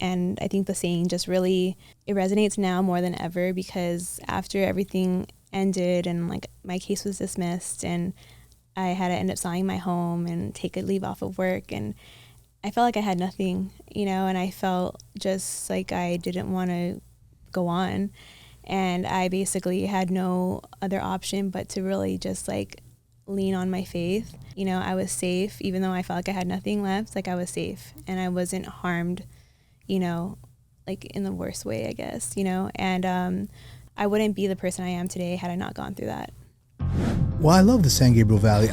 And I think the saying just really, it resonates now more than ever, because after everything ended and like my case was dismissed and I had to end up selling my home and take a leave off of work, and I felt like I had nothing, and I felt just like I didn't want to go on. And I basically had no other option but to really just like lean on my faith. I was safe, even though I felt like I had nothing left. Like I was safe and I wasn't harmed, like in the worst way, I guess, and I wouldn't be the person I am today had I not gone through that. Well, I love the San Gabriel Valley.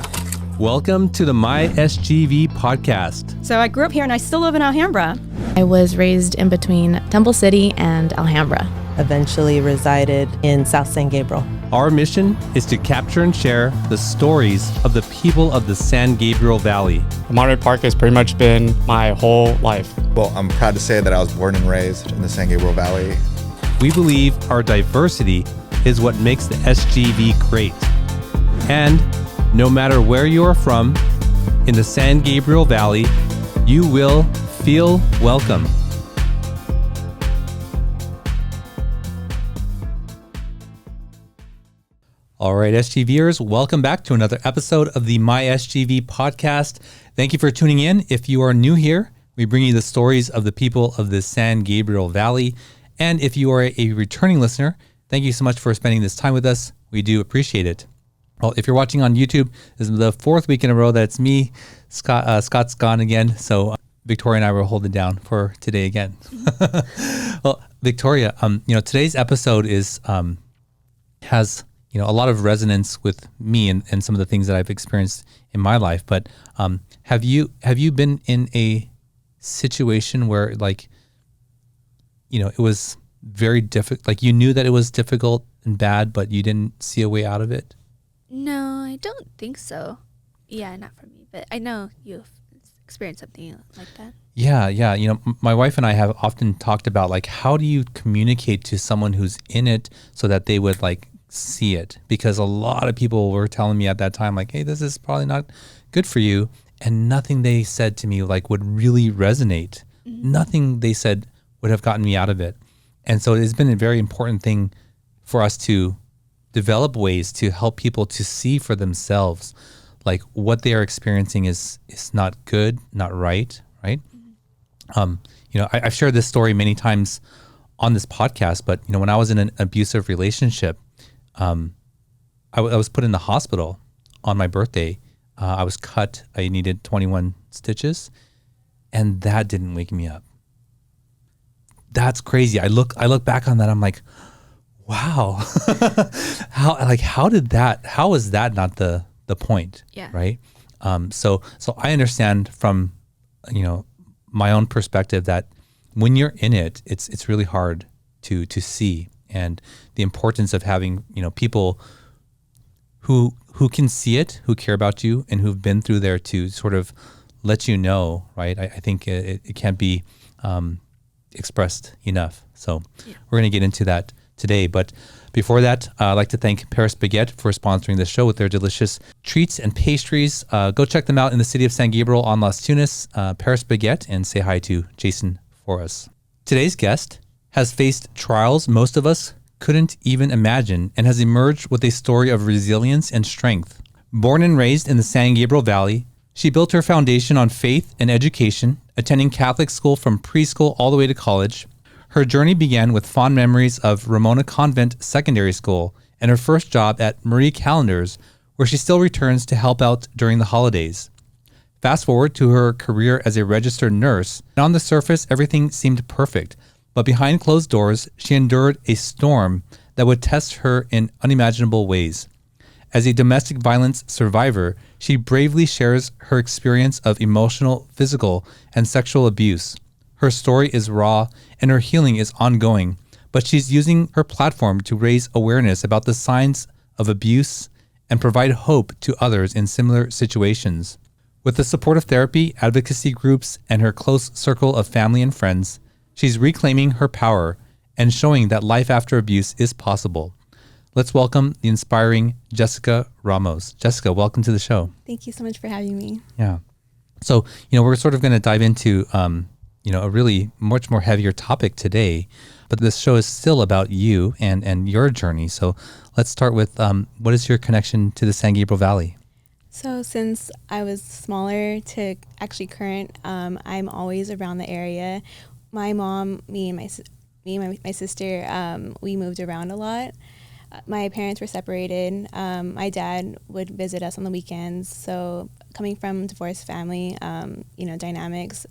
Welcome to the My SGV podcast. So I grew up here and I still live in Alhambra. I was raised in between Temple City and Alhambra. Eventually resided in South San Gabriel. Our mission is to capture and share the stories of the people of the San Gabriel Valley. Monterey Park has pretty much been my whole life. Well, I'm proud to say that I was born and raised in the San Gabriel Valley. We believe our diversity is what makes the SGV great. And no matter where you are from, in the San Gabriel Valley, you will feel welcome. All right, SGVers, welcome back to another episode of the My SGV podcast. Thank you for tuning in. If you are new here, we bring you the stories of the people of the San Gabriel Valley. And if you are a returning listener, thank you so much for spending this time with us. We do appreciate it. Well, if you're watching on YouTube, this is the fourth week in a row that it's me. Scott's gone again. So Victoria and I will hold it down for today again. Well, Victoria, today's episode has a lot of resonance with me and some of the things that I've experienced in my life. But have you been in a situation where it was very difficult, like you knew that it was difficult and bad, but you didn't see a way out of it? No, I don't think so. Yeah, not for me, but I know you've experienced something like that. Yeah. My wife and I have often talked about how do you communicate to someone who's in it so that they would see it, because a lot of people were telling me at that time hey, this is probably not good for you, and nothing they said to me would really resonate. Mm-hmm. Nothing they said would have gotten me out of it. And so it's been a very important thing for us to develop ways to help people to see for themselves what they are experiencing is not good, not right. Mm-hmm. I've shared this story many times on this podcast, but when I was in an abusive relationship, I was put in the hospital on my birthday. I was cut. I needed 21 stitches, and that didn't wake me up. That's crazy. I look back on that. I'm like, wow, how was that not the point? Yeah. Right. So I understand from, my own perspective that when you're in it, it's really hard to see. And the importance of having, people who can see it, who care about you, and who've been through there to sort of let you know, right? I think it can't be expressed enough. So We're going to get into that today. But before that, I'd like to thank Paris Baguette for sponsoring the show with their delicious treats and pastries. Go check them out in the city of San Gabriel on Las Tunas, Paris Baguette, and say hi to Jason for us. Today's guest has faced trials most of us couldn't even imagine and has emerged with a story of resilience and strength. Born and raised in the San Gabriel Valley, she built her foundation on faith and education, attending Catholic school from preschool all the way to college. Her journey began with fond memories of Ramona Convent Secondary School and her first job at Marie Callender's, where she still returns to help out during the holidays. Fast forward to her career as a registered nurse, and on the surface, everything seemed perfect. But behind closed doors, she endured a storm that would test her in unimaginable ways. As a domestic violence survivor, she bravely shares her experience of emotional, physical, and sexual abuse. Her story is raw and her healing is ongoing, but she's using her platform to raise awareness about the signs of abuse and provide hope to others in similar situations. With the support of therapy, advocacy groups, and her close circle of family and friends, she's reclaiming her power and showing that life after abuse is possible. Let's welcome the inspiring Jessica Ramos. Jessica, welcome to the show. Thank you so much for having me. Yeah. So, we're sort of going to dive into a really much more heavier topic today, but this show is still about you and your journey. So let's start with what is your connection to the San Gabriel Valley? So since I was smaller to actually current, I'm always around the area. My mom, me and my sister, we moved around a lot. My parents were separated. My dad would visit us on the weekends. So coming from a divorced family, dynamics,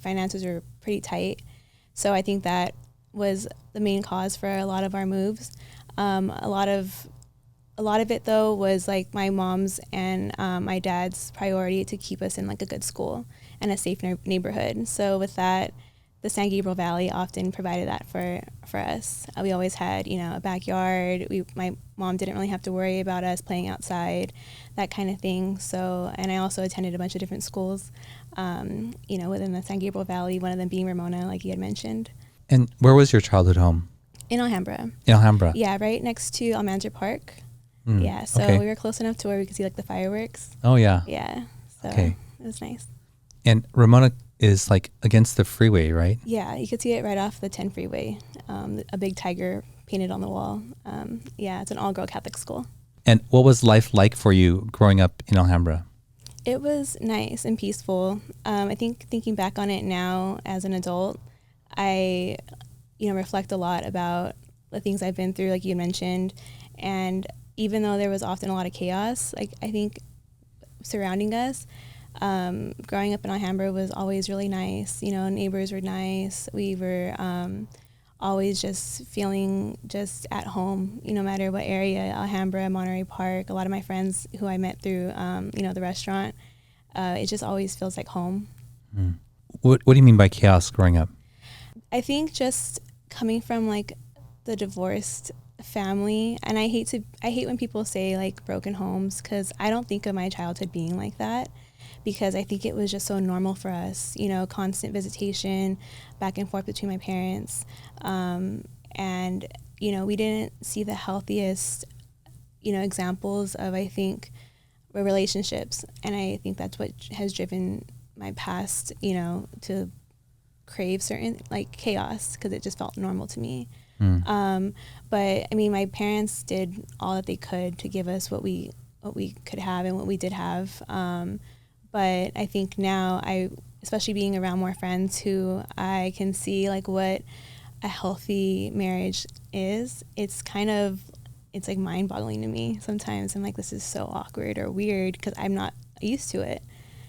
finances were pretty tight. So I think that was the main cause for a lot of our moves. A lot of it though was like my mom's and my dad's priority to keep us in like a good school and a safe neighborhood. So with that, the San Gabriel Valley often provided that for us. We always had, a backyard. My mom didn't really have to worry about us playing outside, that kind of thing. So, and I also attended a bunch of different schools, within the San Gabriel Valley, one of them being Ramona, like you had mentioned. And where was your childhood home? In Alhambra. In Alhambra? Yeah, right next to Monterey Park. Yeah, so okay. we were close enough to where we could see like the fireworks. Oh, yeah. Yeah, so okay. It was nice. And Ramona is like against the freeway, right? Yeah, you could see it right off the 10 freeway. A big tiger painted on the wall. It's an all-girl Catholic school. And what was life like for you growing up in Alhambra? It was nice and peaceful. I think thinking back on it now as an adult, I, reflect a lot about the things I've been through, like you mentioned. And even though there was often a lot of chaos, like I think surrounding us, growing up in Alhambra was always really nice. Neighbors were nice. We were always just feeling just at home, no matter what area, Alhambra, Monterey Park. A lot of my friends who I met through, the restaurant, it just always feels like home. Mm. What do you mean by chaos growing up? I think just coming from like the divorced family, and I hate when people say like broken homes, because I don't think of my childhood being like that, because I think it was just so normal for us, constant visitation back and forth between my parents, and we didn't see the healthiest examples of, I think, relationships, and I think that's what has driven my past to crave certain like chaos, because it just felt normal to me. But I mean, my parents did all that they could to give us what we could have and what we did have. But I think now, especially being around more friends who I can see like what a healthy marriage is, it's like mind-boggling to me sometimes. I'm like, this is so awkward or weird because I'm not used to it,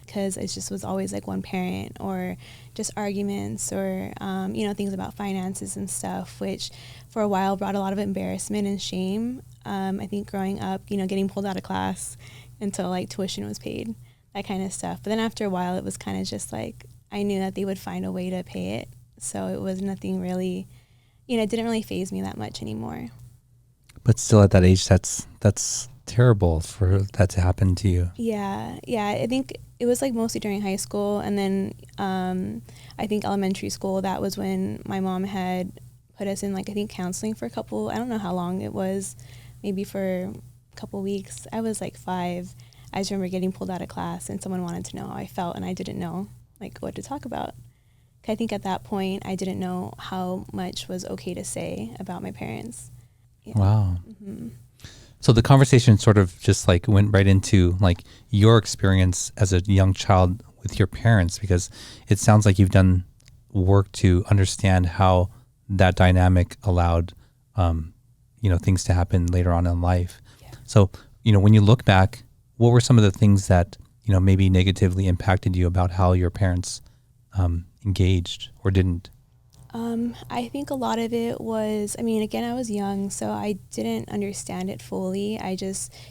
because it just was always like one parent, or just arguments, or things about finances and stuff, which for a while brought a lot of embarrassment and shame. I think growing up, getting pulled out of class until like tuition was paid, that kind of stuff. But then after a while, it was kind of just like, I knew that they would find a way to pay it. So it was nothing really, it didn't really faze me that much anymore. But still at that age, that's terrible for that to happen to you. Yeah. I think it was like mostly during high school, and then I think elementary school, that was when my mom had put us in like, I think, counseling for I don't know how long it was, maybe for a couple weeks. I was like 5. I just remember getting pulled out of class and someone wanted to know how I felt, and I didn't know like what to talk about. I think at that point I didn't know how much was okay to say about my parents. Yeah. Wow. Mm-hmm. So the conversation sort of just like went right into like your experience as a young child with your parents, because it sounds like you've done work to understand how that dynamic allowed, things to happen later on in life. Yeah. So, when you look back, what were some of the things that, maybe negatively impacted you about how your parents engaged or didn't? I think a lot of it was, again, I was young, so I didn't understand it fully.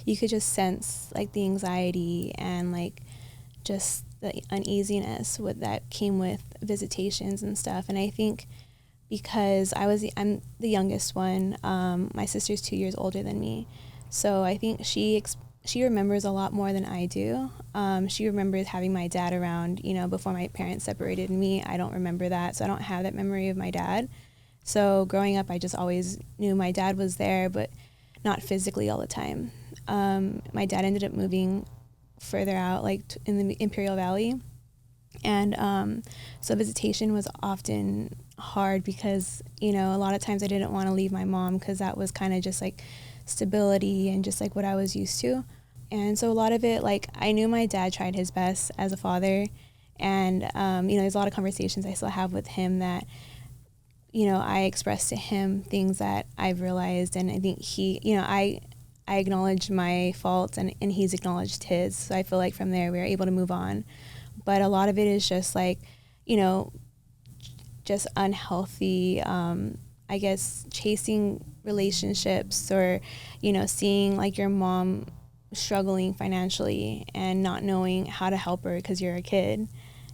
You could just sense like the anxiety and like just the uneasiness that came with visitations and stuff. And I think because I'm the youngest one, my sister's 2 years older than me, so I think she remembers a lot more than I do. She remembers having my dad around, before my parents separated me. I don't remember that, so I don't have that memory of my dad. So growing up, I just always knew my dad was there, but not physically all the time. My dad ended up moving further out, like in the Imperial Valley. And so visitation was often hard because, you know, a lot of times I didn't want to leave my mom because that was kind of just like stability and just like what I was used to. And so a lot of it, like, I knew my dad tried his best as a father. And, you know, there's a lot of conversations I still have with him that, you know, I expressed to him things that I've realized. And I think he, you know, I acknowledged my faults and he's acknowledged his. So I feel like from there we were able to move on. But a lot of it is just like, you know, just unhealthy, I guess, chasing relationships or, you know, seeing like your mom struggling financially and not knowing how to help her because you're a kid,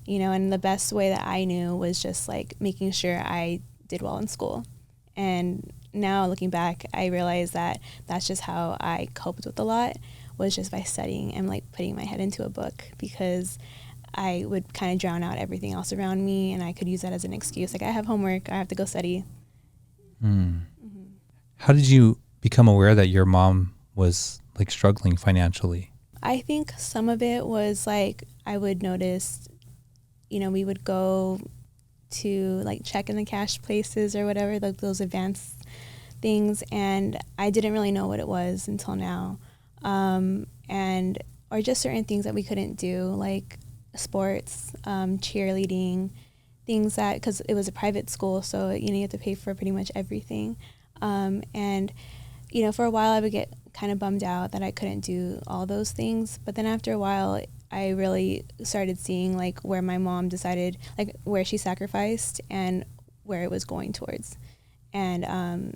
you know. And the best way that I knew was just like making sure I did well in school. And now looking back, I realize that that's just how I coped with a lot, was just by studying and like putting my head into a book, because I would kind of drown out everything else around me, and I could use that as an excuse. Like, I have homework, I have to go study. How did you become aware that your mom was like struggling financially? I think some of it was like, I would notice, you know, we would go to like check in the cash places or whatever, like those advanced things, and I didn't really know what it was until now. And or just certain things that we couldn't do, like sports, cheerleading, things that, because it was a private school, so, you know, you have to pay for pretty much everything. And, you know, for a while I would get kind of bummed out that I couldn't do all those things. But then after a while, I really started seeing like where my mom decided, like where she sacrificed and where it was going towards. And,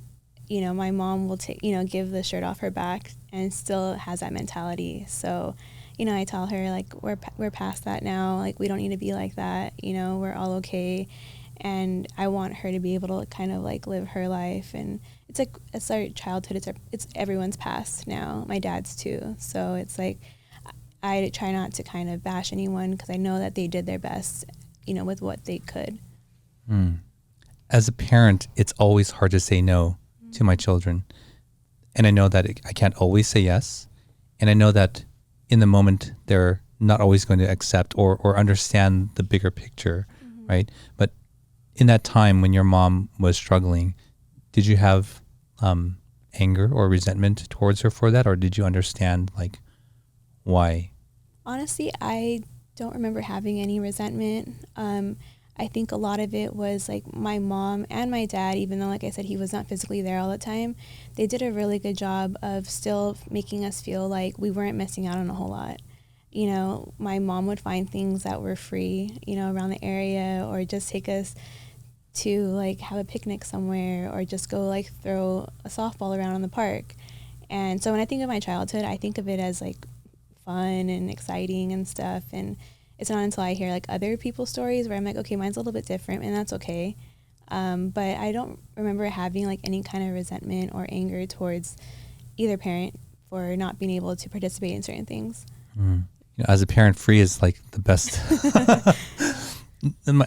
you know, my mom will take, you know, give the shirt off her back and still has that mentality. So, you know, I tell her like, we're past that now. Like, we don't need to be like that. You know, we're all okay. And I want her to be able to kind of like live her life. And it's like, it's our childhood. It's everyone's past now. My dad's too. So it's like, I try not to kind of bash anyone, because I know that they did their best, you know, with what they could. As a parent, it's always hard to say no to my children. And I know that I can't always say yes. And I know that in the moment, they're not always going to accept or understand the bigger picture, right? But in that time when your mom was struggling, did you have anger or resentment towards her for that? Or did you understand like why? Honestly, I don't remember having any resentment. I think a lot of it was like my mom and my dad, even though, like I said, he was not physically there all the time, they did a really good job of still making us feel like we weren't missing out on a whole lot. You know, my mom would find things that were free, you know, around the area, or just take us to like have a picnic somewhere, or just go like throw a softball around in the park. And so when I think of my childhood, I think of it as like fun and exciting and stuff. And it's not until I hear like other people's stories where I'm like, okay, mine's a little bit different, and that's okay. But I don't remember having like any kind of resentment or anger towards either parent for not being able to participate in certain things. You know, as a parent, free is like the best.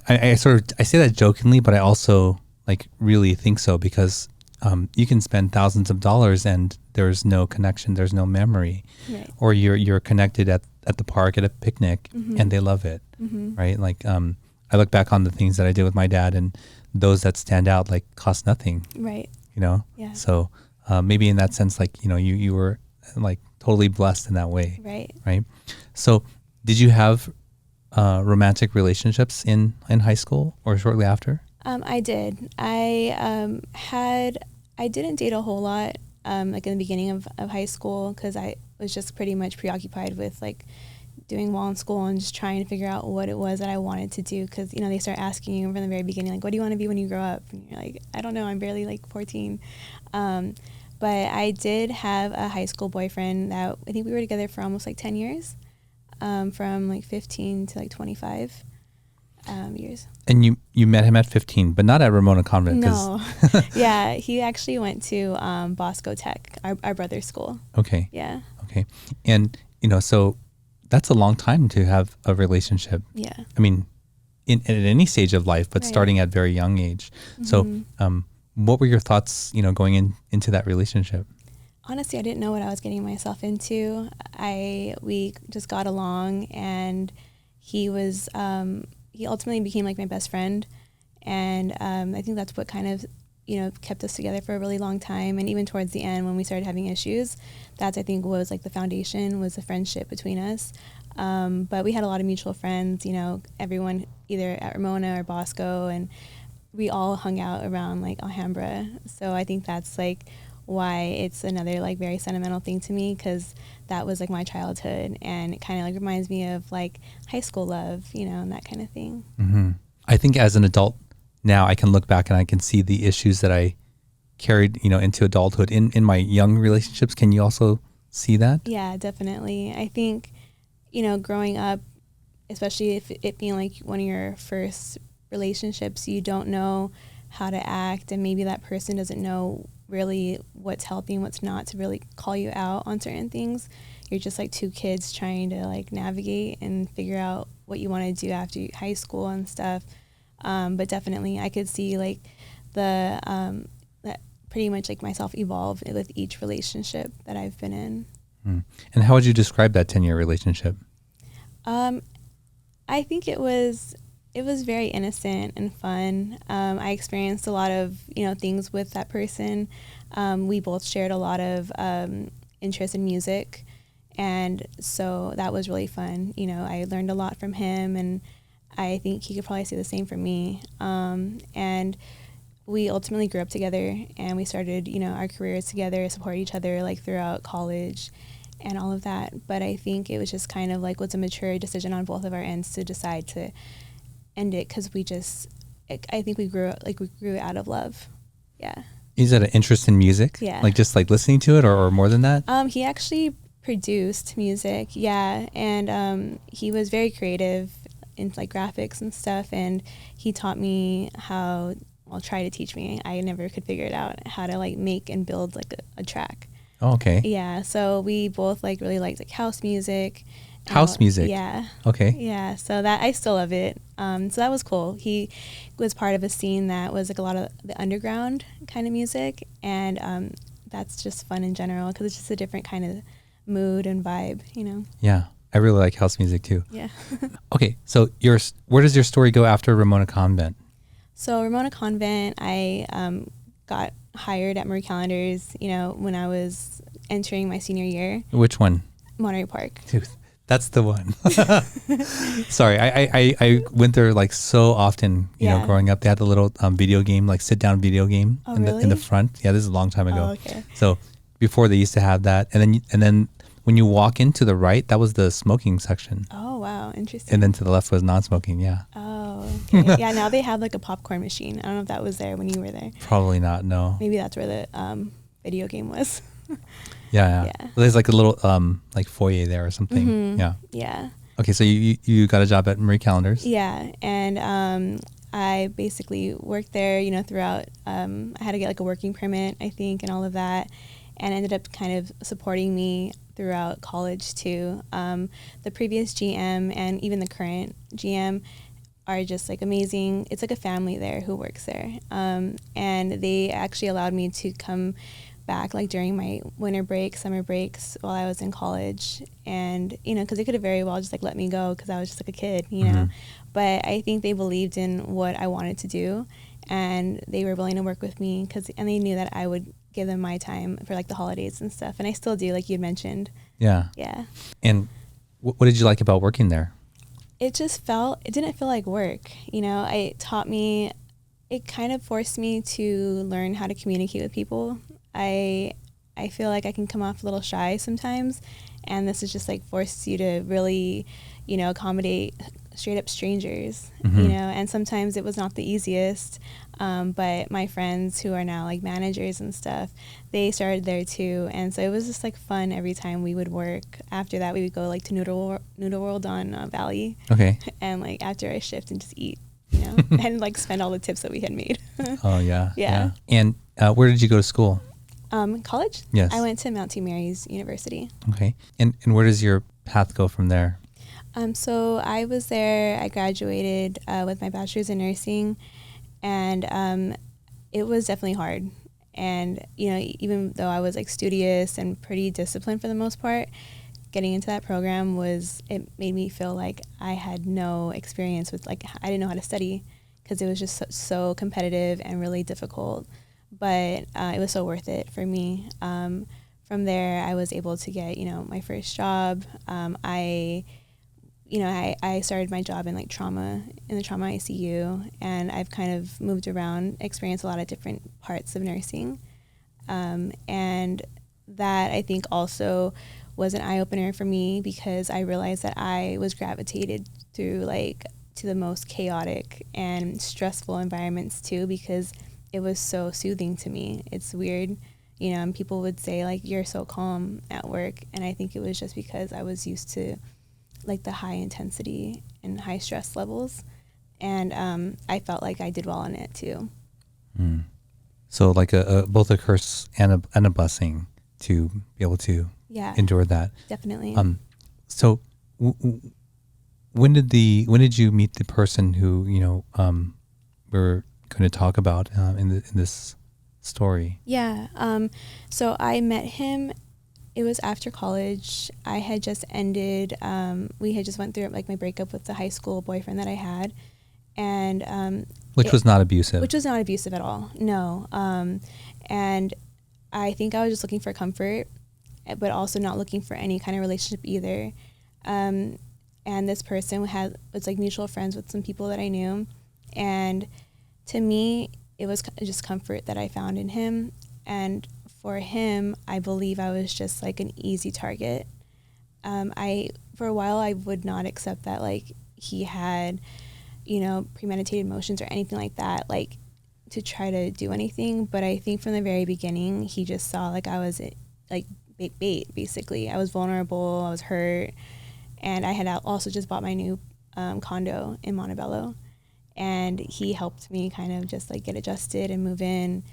I say that jokingly, but I also like really think so, because you can spend thousands of dollars and there's no connection, there's no memory, Right. Or you're connected at the park at a picnic and they love it, right? Like I look back on the things that I did with my dad, and those that stand out like cost nothing, Right. you know? Yeah. So maybe in that sense, like, you know, you were like totally blessed in that way, right? So did you have romantic relationships in high school or shortly after? I did. I didn't date a whole lot, like in the beginning of high school, because I was just pretty much preoccupied with like doing well in school and just trying to figure out what it was that I wanted to do. Because, you know, they start asking you from the very beginning, like, what do you want to be when you grow up? And you're like, I don't know, I'm barely like 14. But I did have a high school boyfriend that I think we were together for almost like 10 years, from like 15 to like 25 years. And you met him at 15, but not at Ramona Convent? No. Yeah, he actually went to Bosco Tech, our brother's school. Okay. Yeah. Okay. And, you know, so that's a long time to have a relationship. Yeah. I mean, at any stage of life, but Right. starting at very young age. So what were your thoughts, you know, going into that relationship? Honestly, I didn't know what I was getting myself into. We just got along, and, he was he ultimately became like my best friend, and I think that's what kind of kept us together for a really long time. And even towards the end when we started having issues, that's I think was like the foundation, was the friendship between us. But we had a lot of mutual friends, everyone either at Ramona or Bosco, and we all hung out around like Alhambra. So I think that's like why it's another like very sentimental thing to me, because that was like my childhood, and it kind of like reminds me of like high school love, and that kind of thing. Mm-hmm. I think as an adult now, I can look back and I can see the issues that I carried, into adulthood in my young relationships. Can you also see that? Yeah, definitely. I think, growing up, especially if it being like one of your first relationships, you don't know how to act, and maybe that person doesn't know really what's helping, what's not, to really call you out on certain things. You're just like two kids trying to like navigate and figure out what you want to do after high school and stuff. But definitely I could see like that pretty much like myself evolve with each relationship that I've been in. And how would you describe that 10-year relationship? I think it was very innocent and fun. I experienced a lot of, things with that person. We both shared a lot of interest in music, and so that was really fun. I learned a lot from him, and I think he could probably say the same for me. And we ultimately grew up together, and we started, our careers together, support each other like throughout college and all of that. But I think it was just kind of like was a mature decision on both of our ends to decide to end it, because I think we grew out of love. Yeah. Is that an interest in music? Yeah. Like just like listening to it, or more than that? He actually produced music. Yeah. And he was very creative in like graphics and stuff. And he taught me try to teach me. I never could figure it out, how to like make and build like a track. Oh, okay. Yeah. So we both like really liked like house music. House music? Yeah. Okay. Yeah. So that I still love it. So that was cool. He was part of a scene that was like a lot of the underground kind of music. And that's just fun in general, because it's just a different kind of mood and vibe, Yeah. I really like house music too. Yeah. Okay. So where does your story go after Ramona Convent? So Ramona Convent, I got hired at Marie Callender's, when I was entering my senior year. Which one? Monterey Park. Dude, that's the one. Sorry, I went there like so often, growing up. They had the little video game, like sit down video game in the front. Yeah, this is a long time ago. Oh, okay. So before they used to have that, and then when you walk into the right, that was the smoking section. Oh, wow. Interesting. And then to the left was non-smoking. Yeah. Oh, okay. Yeah, now they have like a popcorn machine. I don't know if that was there when you were there. Probably not. No. Maybe that's where the video game was. Yeah. Well, there's like a little like foyer there or something. Mm-hmm. Yeah. Yeah. Okay, so you got a job at Marie Callender's. Yeah, and I basically worked there, throughout. I had to get like a working permit, I think, and all of that, and ended up kind of supporting me throughout college too. The previous GM and even the current GM are just like amazing. It's like a family there who works there, and they actually allowed me to come back like during my winter break, summer breaks while I was in college, and because they could have very well just like let me go because I was just like a kid, Mm-hmm. But I think they believed in what I wanted to do, and they were willing to work with me and they knew that I would give them my time for like the holidays and stuff, and I still do, like you had mentioned. Yeah. And what did you like about working there? It didn't feel like work. It kind of forced me to learn how to communicate with people. I feel like I can come off a little shy sometimes, and this is just like forced you to really, accommodate straight up strangers, Mm-hmm. and sometimes it was not the easiest. But my friends who are now like managers and stuff, they started there too. And so it was just like fun every time we would work. After that, we would go like to Noodle World on Valley. Okay. And like after our shift and just eat, and like spend all the tips that we had made. Oh, yeah. Yeah. And where did you go to school? College? Yes. I went to Mount St. Mary's University. Okay. And where does your path go from there? So I was there, I graduated with my bachelor's in nursing, and it was definitely hard. And, even though I was like studious and pretty disciplined for the most part, getting into that program it made me feel like I had no experience with, like, I didn't know how to study because it was just so competitive and really difficult. But it was so worth it for me. From there, I was able to get, my first job. I started my job in the trauma ICU, and I've kind of moved around, experienced a lot of different parts of nursing. And that, I think, also was an eye-opener for me because I realized that I was gravitated through to the most chaotic and stressful environments too, because it was so soothing to me. It's weird, and people would say you're so calm at work, and I think it was just because I was used to the high intensity and high stress levels, and I felt like I did well in it too. So both a curse and a blessing to be able to endure that. Definitely. So when did you meet the person who we're going to talk about in this story? Yeah. So I met him. It was after college. I had just ended. We had just went through my breakup with the high school boyfriend that I had, and which was not abusive. Which was not abusive at all. No. And I think I was just looking for comfort, but also not looking for any kind of relationship either. And this person was mutual friends with some people that I knew, and to me, it was just comfort that I found in him. And for him, I believe I was just an easy target. For a while, I would not accept that he had, premeditated motions or anything like that, to try to do anything. But I think from the very beginning, he just saw I was bait, basically. I was vulnerable, I was hurt. And I had also just bought my new condo in Montebello. And he helped me kind of just get adjusted and move in.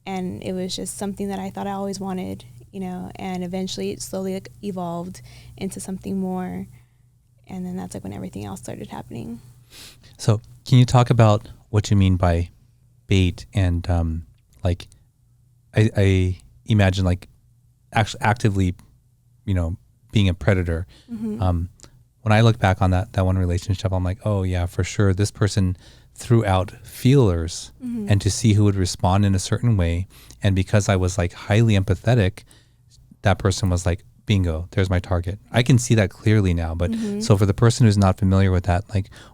And it was just something that I thought I always wanted, and eventually it slowly evolved into something more. And then that's when everything else started happening. So can you talk about what you mean by bait and I imagine actually actively, being a predator. Mm-hmm. When I look back on that one relationship, I'm like, oh yeah, for sure. This person threw out feelers Mm-hmm. and to see who would respond in a certain way. And because I was highly empathetic, that person was bingo, there's my target. I can see that clearly now. But so for the person who's not familiar with that,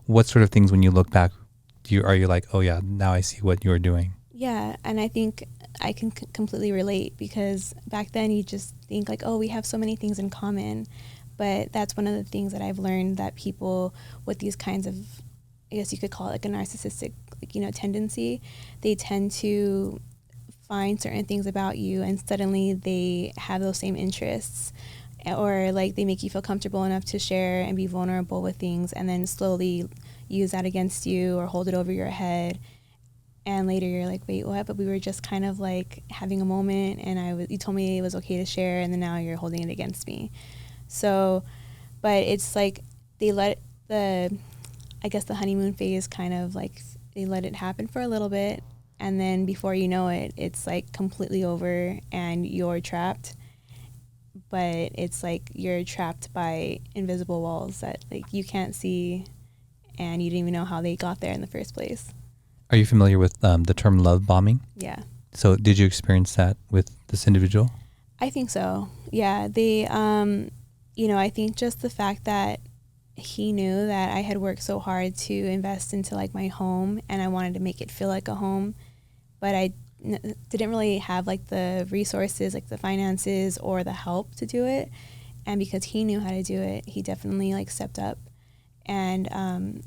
what sort of things when you look back, are you oh yeah, now I see what you're doing? Yeah, and I think I can completely relate because back then you just think oh, we have so many things in common. But that's one of the things that I've learned, that people with these kinds of, I guess you could call it a narcissistic, tendency, they tend to find certain things about you and suddenly they have those same interests, or they make you feel comfortable enough to share and be vulnerable with things, and then slowly use that against you or hold it over your head. And later you're wait, what? But we were just kind of having a moment, and you told me it was okay to share, and then now you're holding it against me. So, but it's they let the honeymoon phase kind of they let it happen for a little bit, and then before you know it, it's completely over and you're trapped. But it's you're trapped by invisible walls that you can't see, and you didn't even know how they got there in the first place. Are you familiar with the term love bombing? Yeah. So did you experience that with this individual? I think so. Yeah. They, I think just the fact that he knew that I had worked so hard to invest into my home, and I wanted to make it feel like a home, but I didn't really have the resources, the finances or the help to do it. And because he knew how to do it, he definitely stepped up. And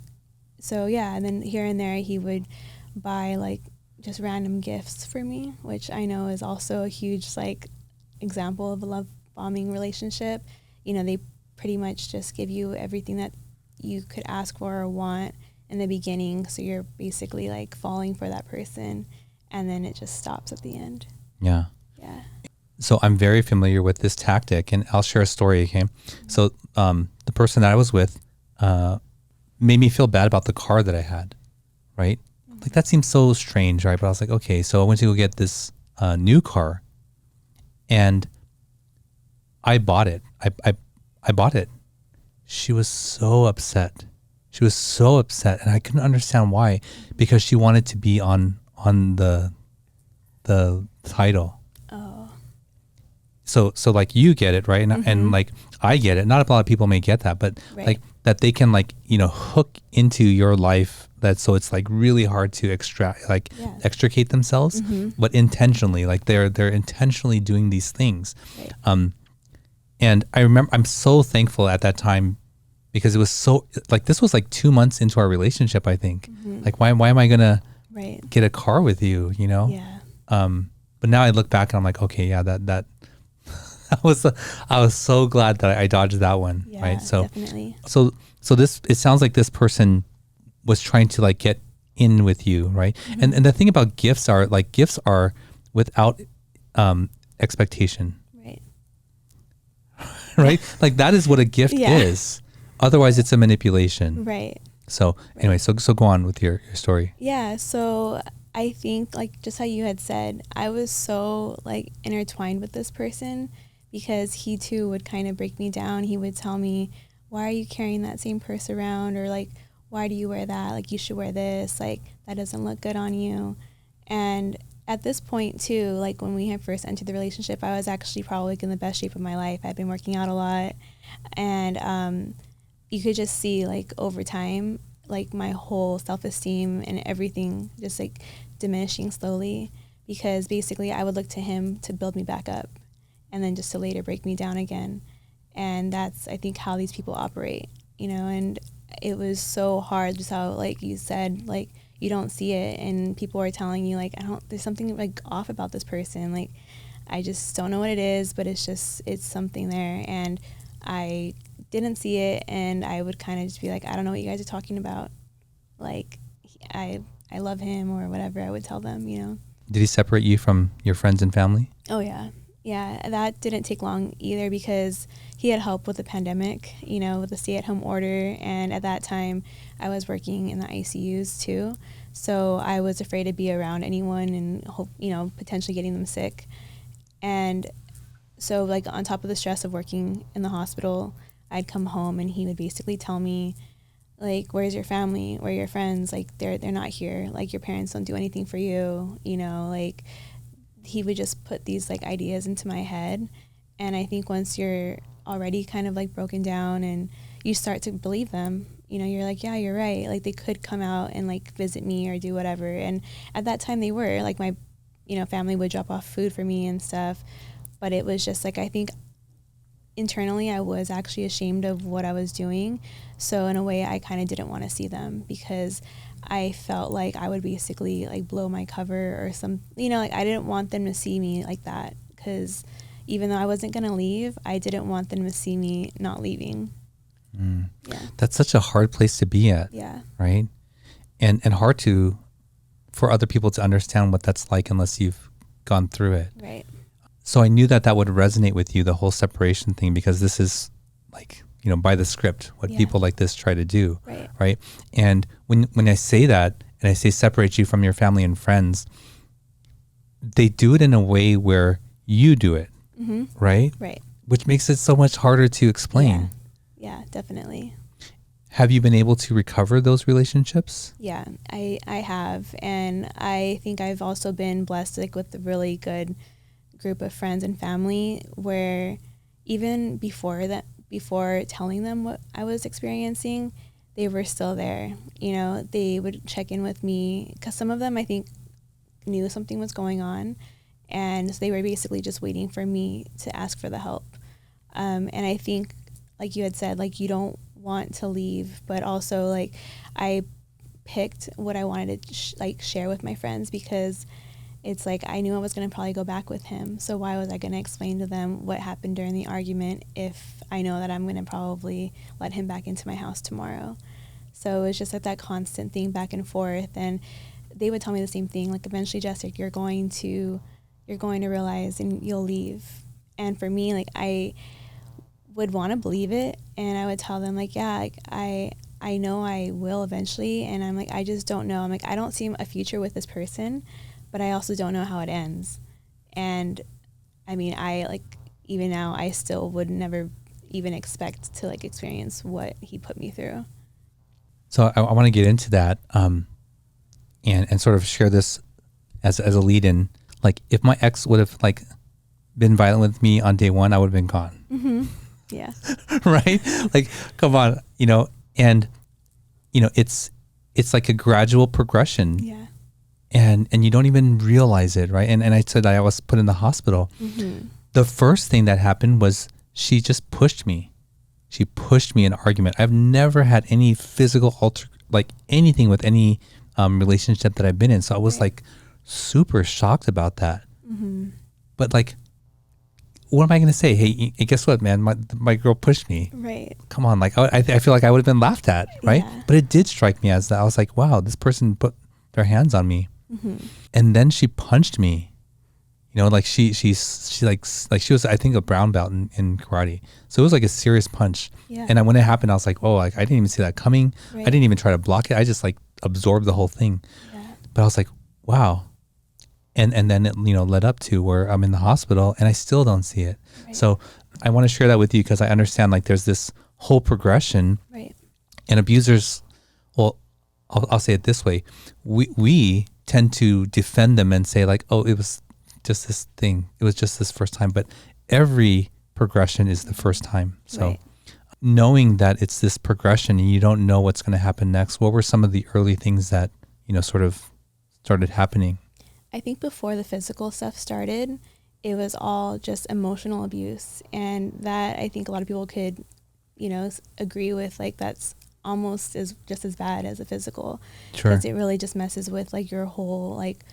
so yeah, and then here and there he would buy just random gifts for me, which I know is also a huge example of a love bombing relationship. They pretty much just give you everything that you could ask for or want in the beginning, so you're basically falling for that person, and then it just stops at the end. Yeah. Yeah. So I'm very familiar with this tactic, and I'll share a story, okay? So the person that I was with made me feel bad about the car that I had, right? That seems so strange, right? But I was okay, so I went to go get this new car, and I bought it. I bought it. She was so upset. And I couldn't understand why, because she wanted to be on the title. Oh. So like you get it, right? And like I get it. Not a lot of people may get that, but like that they can like, hook into your life, that so it's like really hard to extricate themselves, but intentionally, like they're intentionally doing these things. Right. And I remember, I'm so thankful at that time, because it was so like, this was like 2 months into our relationship, I think. Like why am I gonna get a car with you, Yeah. But now I look back and I'm like, okay, yeah, that I was so glad that I dodged that one. Yeah, right. So definitely. So it sounds like this person was trying to like get in with you, right? And the thing about gifts are without expectation. Right. Right? Like that is what a gift is. Otherwise it's a manipulation. Right. So anyway, so go on with your story. Yeah, so I think like just how you had said, I was so like intertwined with this person, because he too would kind of break me down. He would tell me, why are you carrying that same purse around? Or like, why do you wear that? Like, you should wear this. Like, that doesn't look good on you. And at this point too, like when we had first entered the relationship, I was actually probably in the best shape of my life. I'd been working out a lot. And you could just see like over time, like my whole self-esteem and everything just like diminishing slowly, because basically I would look to him to build me back up and then just to later break me down again. And that's, I think, how these people operate, and it was so hard, just how, like you said, like you don't see it and people are telling you like, there's something like off about this person. Like, I just don't know what it is, but it's something there. And I didn't see it, and I would kind of just be like, I don't know what you guys are talking about. Like, I love him or whatever, I would tell them, Did he separate you from your friends and family? Oh, yeah. Yeah, that didn't take long either, because he had help with the pandemic, with the stay-at-home order. And at that time, I was working in the ICUs too. So I was afraid to be around anyone and hope, potentially getting them sick. And so like on top of the stress of working in the hospital, I'd come home and he would basically tell me, like, where's your family? Where are your friends? Like, they're not here. Like, your parents don't do anything for you, like he would just put these like ideas into my head. And I think once you're already kind of like broken down and you start to believe them, you're like, yeah, you're right. Like, they could come out and like visit me or do whatever. And at that time they were like, my, family would drop off food for me and stuff. But it was just like, I think internally I was actually ashamed of what I was doing. So in a way I kind of didn't want to see them, because I felt like I would basically like blow my cover or some, like I didn't want them to see me like that, because even though I wasn't going to leave, I didn't want them to see me not leaving. Yeah. That's such a hard place to be at. Yeah. Right. And hard for other people to understand what that's like unless you've gone through it. Right. So I knew that would resonate with you, the whole separation thing, because this is like, by the script, what people like this try to do. Right. Right. And when I say that, and I say separate you from your family and friends, they do it in a way where you do it. Mm-hmm. Right. Right. Which makes it so much harder to explain. Yeah, definitely. Have you been able to recover those relationships? Yeah, I have. And I think I've also been blessed like with a really good group of friends and family, where even before telling them what I was experiencing, they were still there. They would check in with me, because some of them I think knew something was going on, and so they were basically just waiting for me to ask for the help. And I think, like you had said, like you don't want to leave, but also like I picked what I wanted to share with my friends, because it's like I knew I was going to probably go back with him. So why was I going to explain to them what happened during the argument if I know that I'm going to probably let him back into my house tomorrow? So it's just like that constant thing back and forth. And they would tell me the same thing, like, eventually, Jessica, you're going to realize and you'll leave. And for me, like, I would want to believe it, and I would tell them like, yeah, like, I know I will eventually, and I'm like, I just don't know. I'm like, I don't see a future with this person, but I also don't know how it ends. And I mean, I like, even now I still would never even expect to like experience what he put me through. So I want to get into that and sort of share this as a lead in. Like, if my ex would have like been violent with me on day one, I would have been gone. Mm-hmm. Yeah. Right? Like, come on, and it's like a gradual progression. Yeah. And you don't even realize it, right? And I said I was put in the hospital. Mm-hmm. The first thing that happened was she just pushed me. She pushed me in an argument. I've never had any physical like anything with any relationship that I've been in. So I was like super shocked about that. Mm-hmm. But like, what am I going to say? Hey, guess what, man? My girl pushed me. Right. Come on. Like, I feel like I would have been laughed at, right? Yeah. But it did strike me as that. I was like, wow, this person put their hands on me. Mm-hmm. And then she punched me. Like she was, I think, a brown belt in karate. So it was like a serious punch. Yeah. And when it happened, I was like, oh, like I didn't even see that coming. Right. I didn't even try to block it. I just like absorbed the whole thing. Yeah. But I was like, wow. And then it, led up to where I'm in the hospital and I still don't see it. Right. So I want to share that with you because I understand like there's this whole progression. Right. And abusers, well, I'll say it this way. We tend to defend them and say like, oh, it was just this thing. It was just this first time. But every progression is the first time. So Right. knowing that it's this progression and you don't know what's going to happen next, what were some of the early things that, sort of started happening? I think before the physical stuff started, it was all just emotional abuse. And that I think a lot of people could, agree with, like, that's almost just as bad as a physical. Sure. Because it really just messes with like your whole like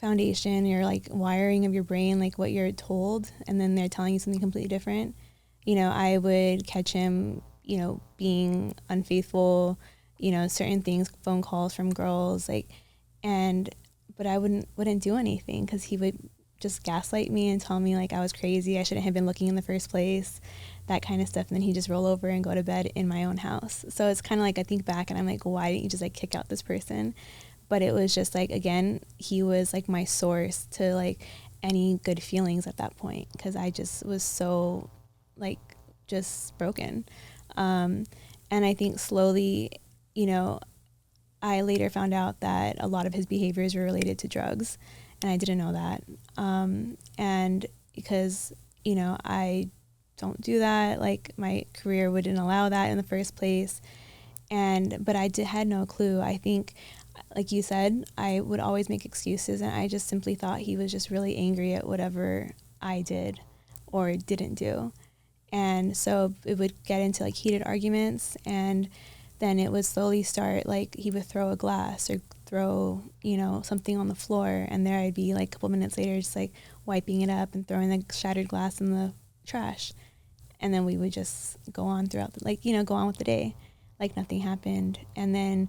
foundation, your like wiring of your brain, like what you're told, and then they're telling you something completely different. I would catch him, being unfaithful, certain things, phone calls from girls, like, but I wouldn't do anything because he would just gaslight me and tell me like I was crazy, I shouldn't have been looking in the first place, that kind of stuff. And then he'd just roll over and go to bed in my own house. So it's kind of like I think back and I'm like, why didn't you just like kick out this person? But it was just like, again, he was like my source to like any good feelings at that point because I just was so like just broken. And I think slowly, I later found out that a lot of his behaviors were related to drugs, and I didn't know that. And because, I don't do that, like my career wouldn't allow that in the first place. But I had no clue. I think, like you said, I would always make excuses, and I just simply thought he was just really angry at whatever I did or didn't do. And so it would get into like heated arguments, and then it would slowly start like he would throw a glass or throw, something on the floor, and there I'd be like a couple minutes later just like wiping it up and throwing the shattered glass in the trash. And then we would just go on throughout go on with the day like nothing happened. And then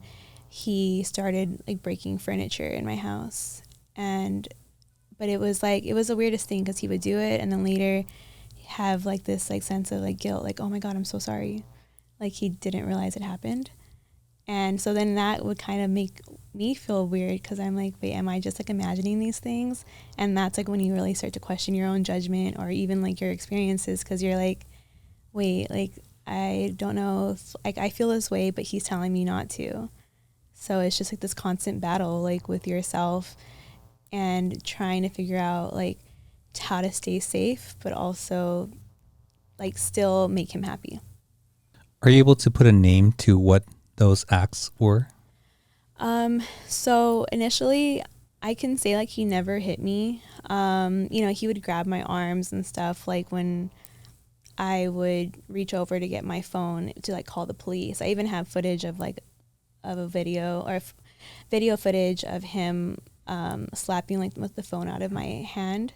he started like breaking furniture in my house, but it was the weirdest thing because he would do it and then later have like this like sense of like guilt, like, oh my God, I'm so sorry. Like he didn't realize it happened. And so then that would kind of make me feel weird because I'm like, wait, am I just like imagining these things? And that's like when you really start to question your own judgment or even like your experiences, because you're like, wait, like I don't know if like I feel this way, but he's telling me not to. So it's just like this constant battle like with yourself and trying to figure out like how to stay safe, but also like still make him happy. Are you able to put a name to what those acts were? So initially I can say like he never hit me. He would grab my arms and stuff like when I would reach over to get my phone to like call the police. I even have footage of like of a video or video footage of him slapping like with the phone out of my hand,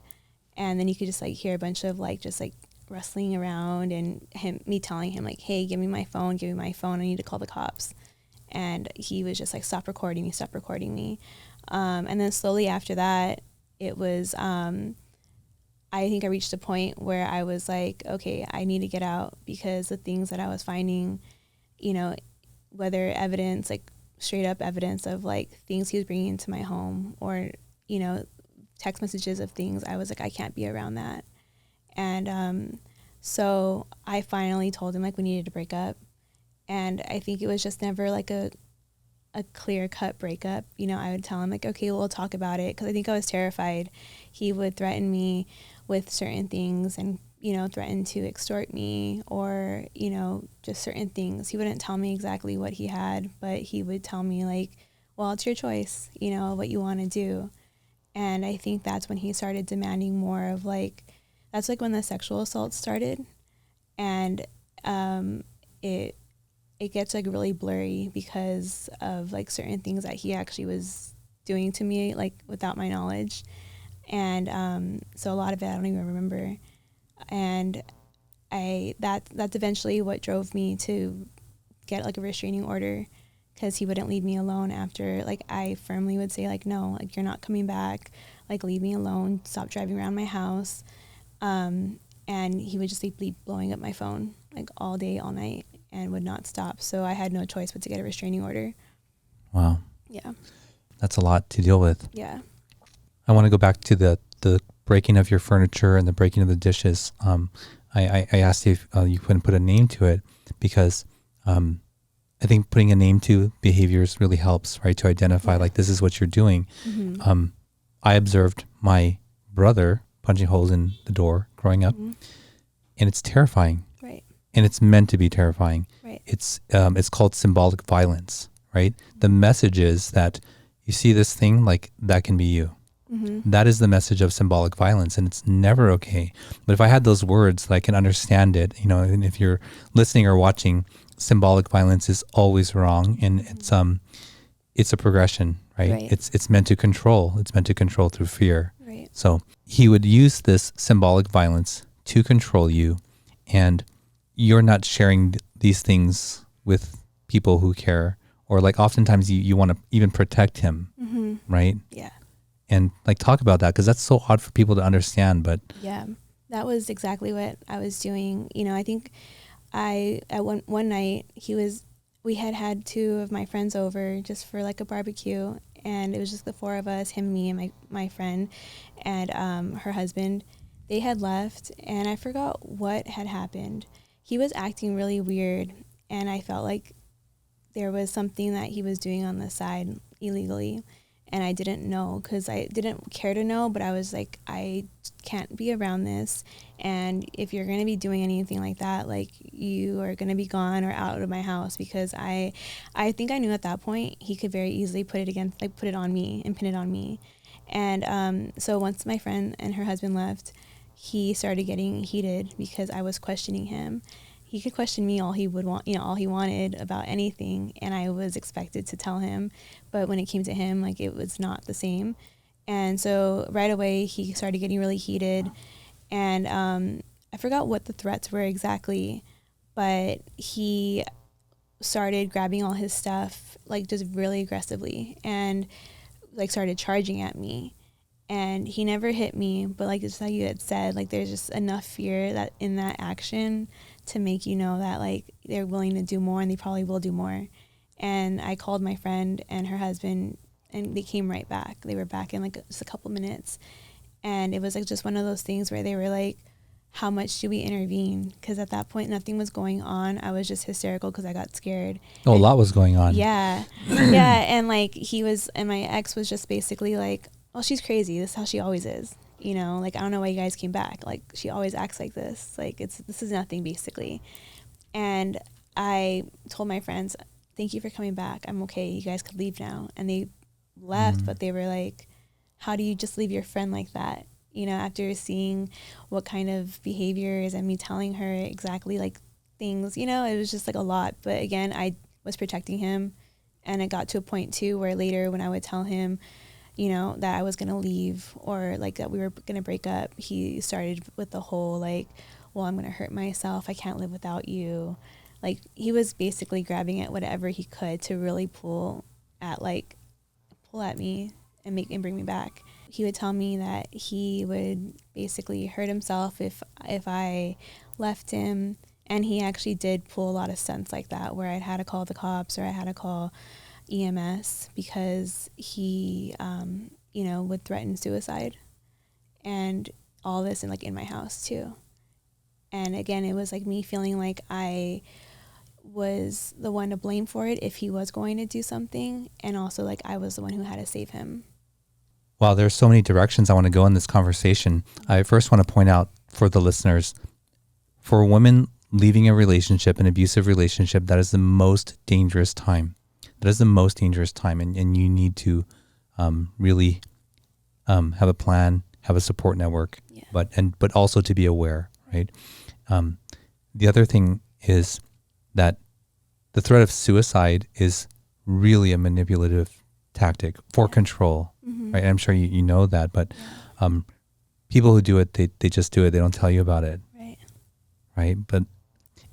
and then you could just like hear a bunch of like just like wrestling around and me telling him like, hey, give me my phone, I need to call the cops. And he was just like, stop recording me. And then slowly after that, it was, I think I reached a point where I was like, okay, I need to get out because the things that I was finding, whether evidence, like straight up evidence of like things he was bringing into my home or, text messages of things, I was like, I can't be around that. And So I finally told him like we needed to break up. And I think it was just never like a clear cut breakup. You know, I would tell him like, okay, we'll talk about it. Cause I think I was terrified. He would threaten me with certain things and, you know, threaten to extort me or, you know, just certain things. He wouldn't tell me exactly what he had, but he would tell me like, well, it's your choice, you know, what you want to do. And I think that's when he started demanding more of like, that's like when the sexual assault started. And it gets like really blurry because of like certain things that he actually was doing to me like without my knowledge. And so a lot of it I don't even remember. And that's eventually what drove me to get like a restraining order, because he wouldn't leave me alone after like I firmly would say like, no, like you're not coming back, like leave me alone, stop driving around my house. And he would just like be blowing up my phone like all day, all night, and would not stop. So I had no choice but to get a restraining order. Wow. Yeah. That's a lot to deal with. Yeah. I want to go back to the breaking of your furniture and the breaking of the dishes. I asked you if you couldn't put a name to it because I think putting a name to behaviors really helps, right? To identify like this is what you're doing. Mm-hmm. I observed my brother punching holes in the door growing up, and it's terrifying. Right. And it's meant to be terrifying. Right. It's called symbolic violence, right? The message is that you see this thing, like that can be you. Mm-hmm. That is the message of symbolic violence, and it's never okay. But if I had those words, I can understand it. You know, and if you're listening or watching, symbolic violence is always wrong, and it's a progression, right? It's meant to control. It's meant to control through fear. Right. So he would use this symbolic violence to control you, and you're not sharing these things with people who care, or like oftentimes you want to even protect him, right? Yeah. And like talk about that, because that's so hard for people to understand. But yeah, that was exactly what I was doing. You know, I think at one night we had two of my friends over just for like a barbecue, and it was just the four of us, him, me, and my friend, and her husband. They had left, and I forgot what had happened. He was acting really weird, and I felt like there was something that he was doing on the side illegally. And I didn't know, because I didn't care to know, but I was like, I can't be around this. And if you're going to be doing anything like that, like you are going to be gone or out of my house, because I think I knew at that point he could very easily put it on me and pin it on me. And so once my friend and her husband left, he started getting heated because I was questioning him. He could question me all he would want, all he wanted about anything, and I was expected to tell him. But when it came to him, like it was not the same. And so right away he started getting really heated, and I forgot what the threats were exactly, but he started grabbing all his stuff like just really aggressively and like started charging at me. And he never hit me, but like just like you had said, like there's just enough fear that in that action to make you know that like they're willing to do more, and they probably will do more. And I called my friend and her husband, and they came right back. They were back in like just a couple minutes. And it was like just one of those things where they were like, how much do we intervene? Because at that point, nothing was going on. I was just hysterical because I got scared. Oh, a lot was going on. Yeah. Yeah. And like and my ex was just basically like, well, she's crazy. This is how she always is. You know, like, I don't know why you guys came back. Like, she always acts like this. Like, this is nothing, basically. And I told my friends, thank you for coming back. I'm okay. You guys could leave now. And they left, but they were like, how do you just leave your friend like that? You know, after seeing what kind of behaviors and me telling her exactly like things, you know, it was just like a lot. But again, I was protecting him. And it got to a point too where later when I would tell him, you know, that I was going to leave or like that we were going to break up, he started with the whole like, well, I'm going to hurt myself. I can't live without you. Like he was basically grabbing at whatever he could to really pull at me and bring me back. He would tell me that he would basically hurt himself if I left him. And he actually did pull a lot of stunts like that where I'd had to call the cops or I had to call EMS because he, you know, would threaten suicide and all this in my house too. And again, it was like me feeling like I was the one to blame for it if he was going to do something, and also like I was the one who had to save him. Wow, there's so many directions I want to go in this conversation. I first want to point out for the listeners, for women leaving a relationship, an abusive relationship, that is the most dangerous time. That is the most dangerous time, and you need to really have a plan, have a support network, but also to be aware, right? The other thing is that the threat of suicide is really a manipulative tactic for control, right? I'm sure you know that, but people who do it, they just do it. They don't tell you about it, right? But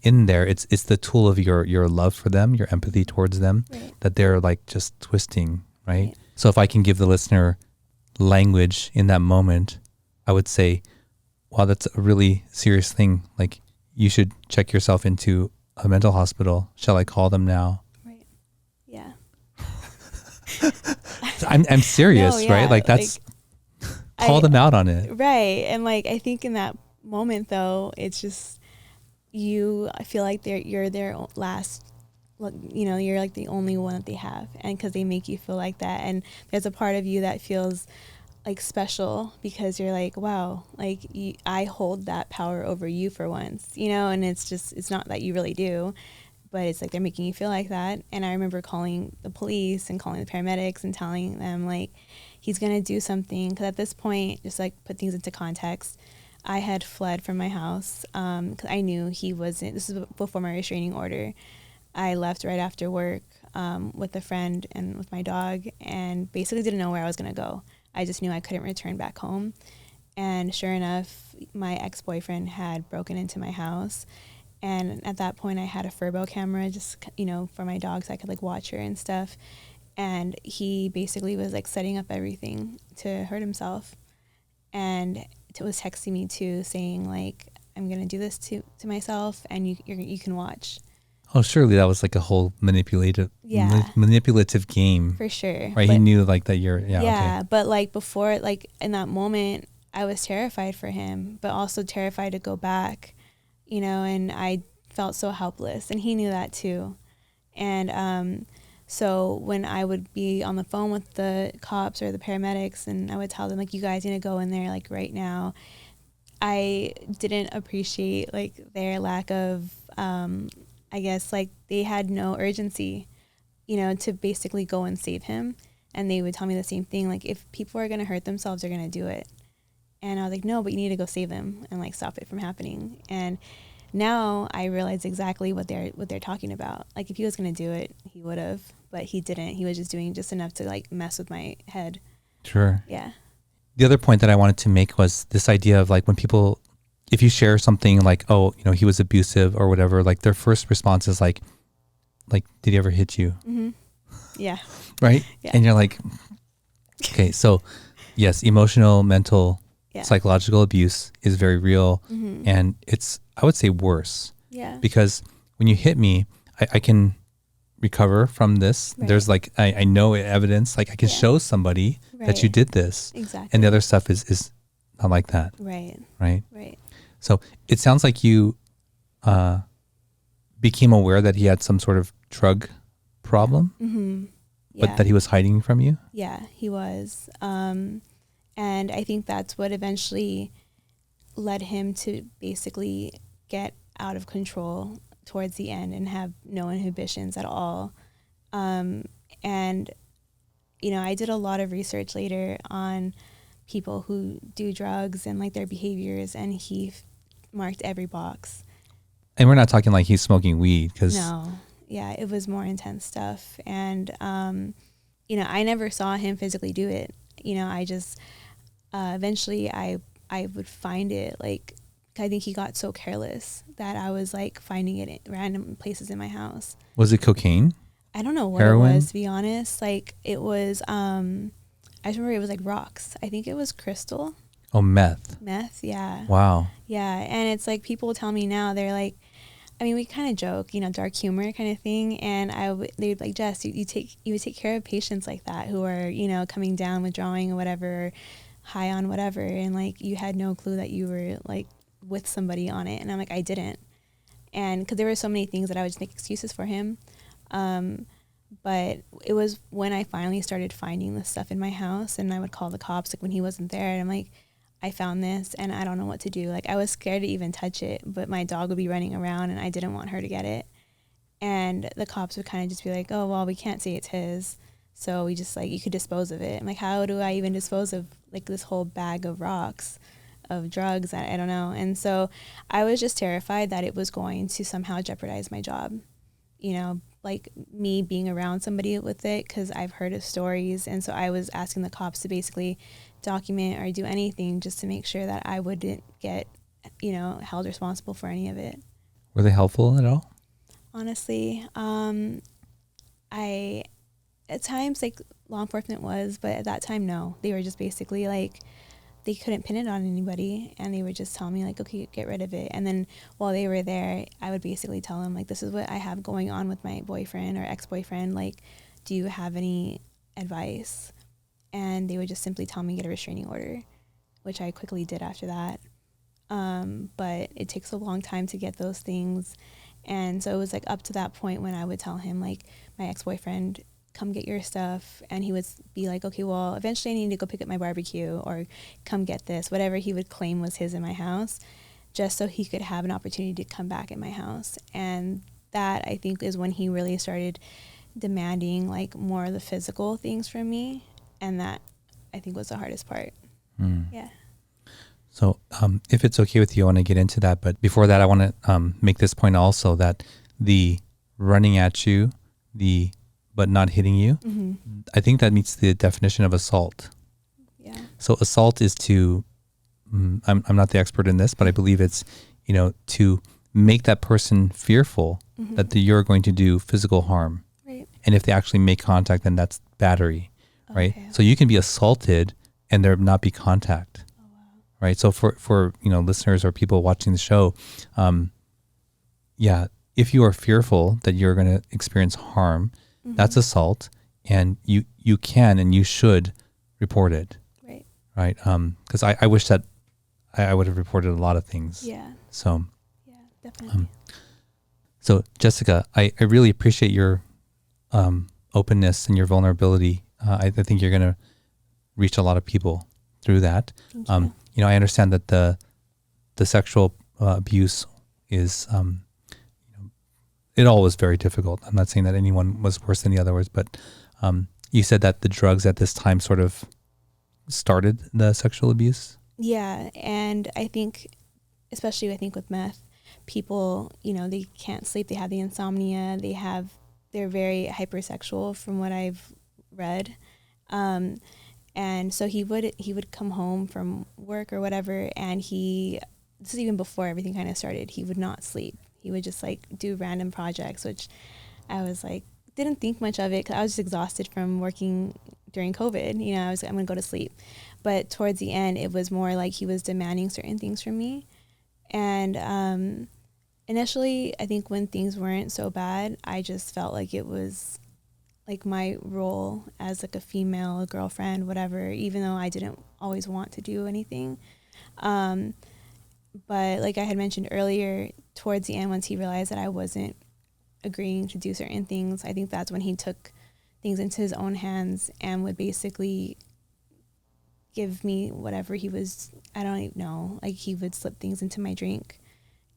in there, it's the tool of your love for them, your empathy towards them, that they're like just twisting, right? So if I can give the listener language in that moment, I would say, wow, that's a really serious thing. Like, you should check yourself into a mental hospital. Shall I call them now? Right. Yeah. I'm serious, right? Like, that's call them out on it. Right. And like, I think in that moment though, it's just I feel like you're their last, you're like the only one that they have. And cause they make you feel like that. And there's a part of you that feels like special because you're like, wow, like I hold that power over you for once, and it's not that you really do, but it's like they're making you feel like that. And I remember calling the police and calling the paramedics and telling them like, he's going to do something. Because at this point, just like put things into context, I had fled from my house because I knew he wasn't, this is before my restraining order. I left right after work with a friend and with my dog, and basically didn't know where I was going to go. I just knew I couldn't return back home. And sure enough, my ex-boyfriend had broken into my house. And at that point, I had a Furbo camera just, for my dog so I could like watch her and stuff. And he basically was like setting up everything to hurt himself. And it was texting me too, saying like, I'm going to do this to myself and you can watch. Oh, surely that was like a whole manipulative game. For sure. Right. He knew like that okay. Okay. But like before, like in that moment, I was terrified for him, but also terrified to go back, and I felt so helpless, and he knew that too. And so when I would be on the phone with the cops or the paramedics, and I would tell them like, you guys need to go in there like right now, I didn't appreciate like their lack of, I guess like they had no urgency, to basically go and save him. And they would tell me the same thing, like if people are going to hurt themselves, they're going to do it. And I was like, no, but you need to go save them and like stop it from happening. And now I realize exactly what they're talking about. Like if he was going to do it, he would have, but he didn't. He was just doing just enough to like mess with my head. Sure. Yeah. The other point that I wanted to make was this idea of like when people, if you share something like, oh, he was abusive or whatever, like their first response is like, did he ever hit you? Mm-hmm. Yeah. Right? Yeah. And you're like, okay, so yes, emotional, mental, psychological abuse is very real. Mm-hmm. And it's, I would say, worse. Yeah. Because when you hit me, I can recover from this. Right. There's like, I know evidence, like I can show somebody that you did this. Exactly. And the other stuff is not like that. Right. Right. Right. So it sounds like you became aware that he had some sort of drug problem, mm-hmm. but that he was hiding from you? Yeah, he was. And I think that's what eventually led him to basically get out of control towards the end and have no inhibitions at all. And, I did a lot of research later on people who do drugs and like their behaviors, and he marked every box. And we're not talking like he's smoking weed, because no, yeah, it was more intense stuff. And I never saw him physically do it. I just eventually I would find it, like I think he got so careless that I was like finding it in random places in my house. Was it cocaine? I don't know what Heroin? It was, to be honest. Like it was I just remember it was like rocks. I think it was crystal. Oh, meth. Meth, yeah. Wow. Yeah, and it's like people tell me now, they're like, I mean, we kind of joke, dark humor kind of thing. And they'd be like, Jess, you would take care of patients like that who are, coming down withdrawing or whatever, high on whatever. And like, you had no clue that you were like with somebody on it. And I'm like, I didn't. And because there were so many things that I would just make excuses for him. But it was when I finally started finding this stuff in my house, and I would call the cops like when he wasn't there, and I'm like, I found this and I don't know what to do. Like I was scared to even touch it, but my dog would be running around and I didn't want her to get it. And the cops would kind of just be like, oh, well, we can't say it's his. So we just like, you could dispose of it. I'm like, how do I even dispose of like this whole bag of rocks, of drugs? I don't know. And so I was just terrified that it was going to somehow jeopardize my job, you know, like me being around somebody with it, because I've heard of stories. And so I was asking the cops to basically document or do anything just to make sure that I wouldn't get, you know, held responsible for any of it. Were they helpful at all? Honestly, I at times like law enforcement was, but at that time, no. They were just basically like, they couldn't pin it on anybody, and they would just tell me like, okay, get rid of it. And then while they were there, I would basically tell them like, this is what I have going on with my boyfriend or ex-boyfriend. Like, do you have any advice? And they would just simply tell me get a restraining order, which I quickly did after that. But it takes a long time to get those things. And so it was like up to that point when I would tell him like, my ex-boyfriend, come get your stuff. And he would be like, okay, well, eventually I need to go pick up my barbecue, or come get this, whatever he would claim was his in my house, just so he could have an opportunity to come back in my house. And that, I think, is when he really started demanding like more of the physical things from me. And that, I think, was the hardest part. Yeah. So if it's okay with you, I want to get into that. But before that, I want to make this point also, that the running at you, but not hitting you, I think that meets the definition of assault. Yeah. So assault is to, I'm not the expert in this, but I believe it's, you know, to make that person fearful that you're going to do physical harm. Right. And if they actually make contact, then that's battery, right? Okay. So you can be assaulted and there not be contact. Oh, wow. Right. So for you know, listeners or people watching the show, if you are fearful that you're going to experience harm, that's assault, and you can and you should report it. Right. Right. Because I wish that I would have reported a lot of things. Yeah. So. Yeah, definitely. So Jessica, I really appreciate your openness and your vulnerability. I think you're going to reach a lot of people through that. Thank you. You know, I understand that the sexual abuse is, it all was very difficult. I'm not saying that anyone was worse than the others, but you said that the drugs at this time sort of started the sexual abuse. Yeah, and I think, especially I think with meth, people, you know, they can't sleep. They have the insomnia. They're very hypersexual from what I've read. And so he would come home from work or whatever, and this is even before everything kind of started, he would not sleep. He would just like do random projects, which I was like, didn't think much of it because I was just exhausted from working during COVID. You know, I'm going to go to sleep. But towards the end, it was more like he was demanding certain things from me. And initially, I think when things weren't so bad, I just felt like it was like my role as like a female, a girlfriend, whatever, even though I didn't always want to do anything. But like I had mentioned earlier, towards the end, once he realized that I wasn't agreeing to do certain things, I think that's when he took things into his own hands and would basically give me whatever he was, I don't even know, like he would slip things into my drink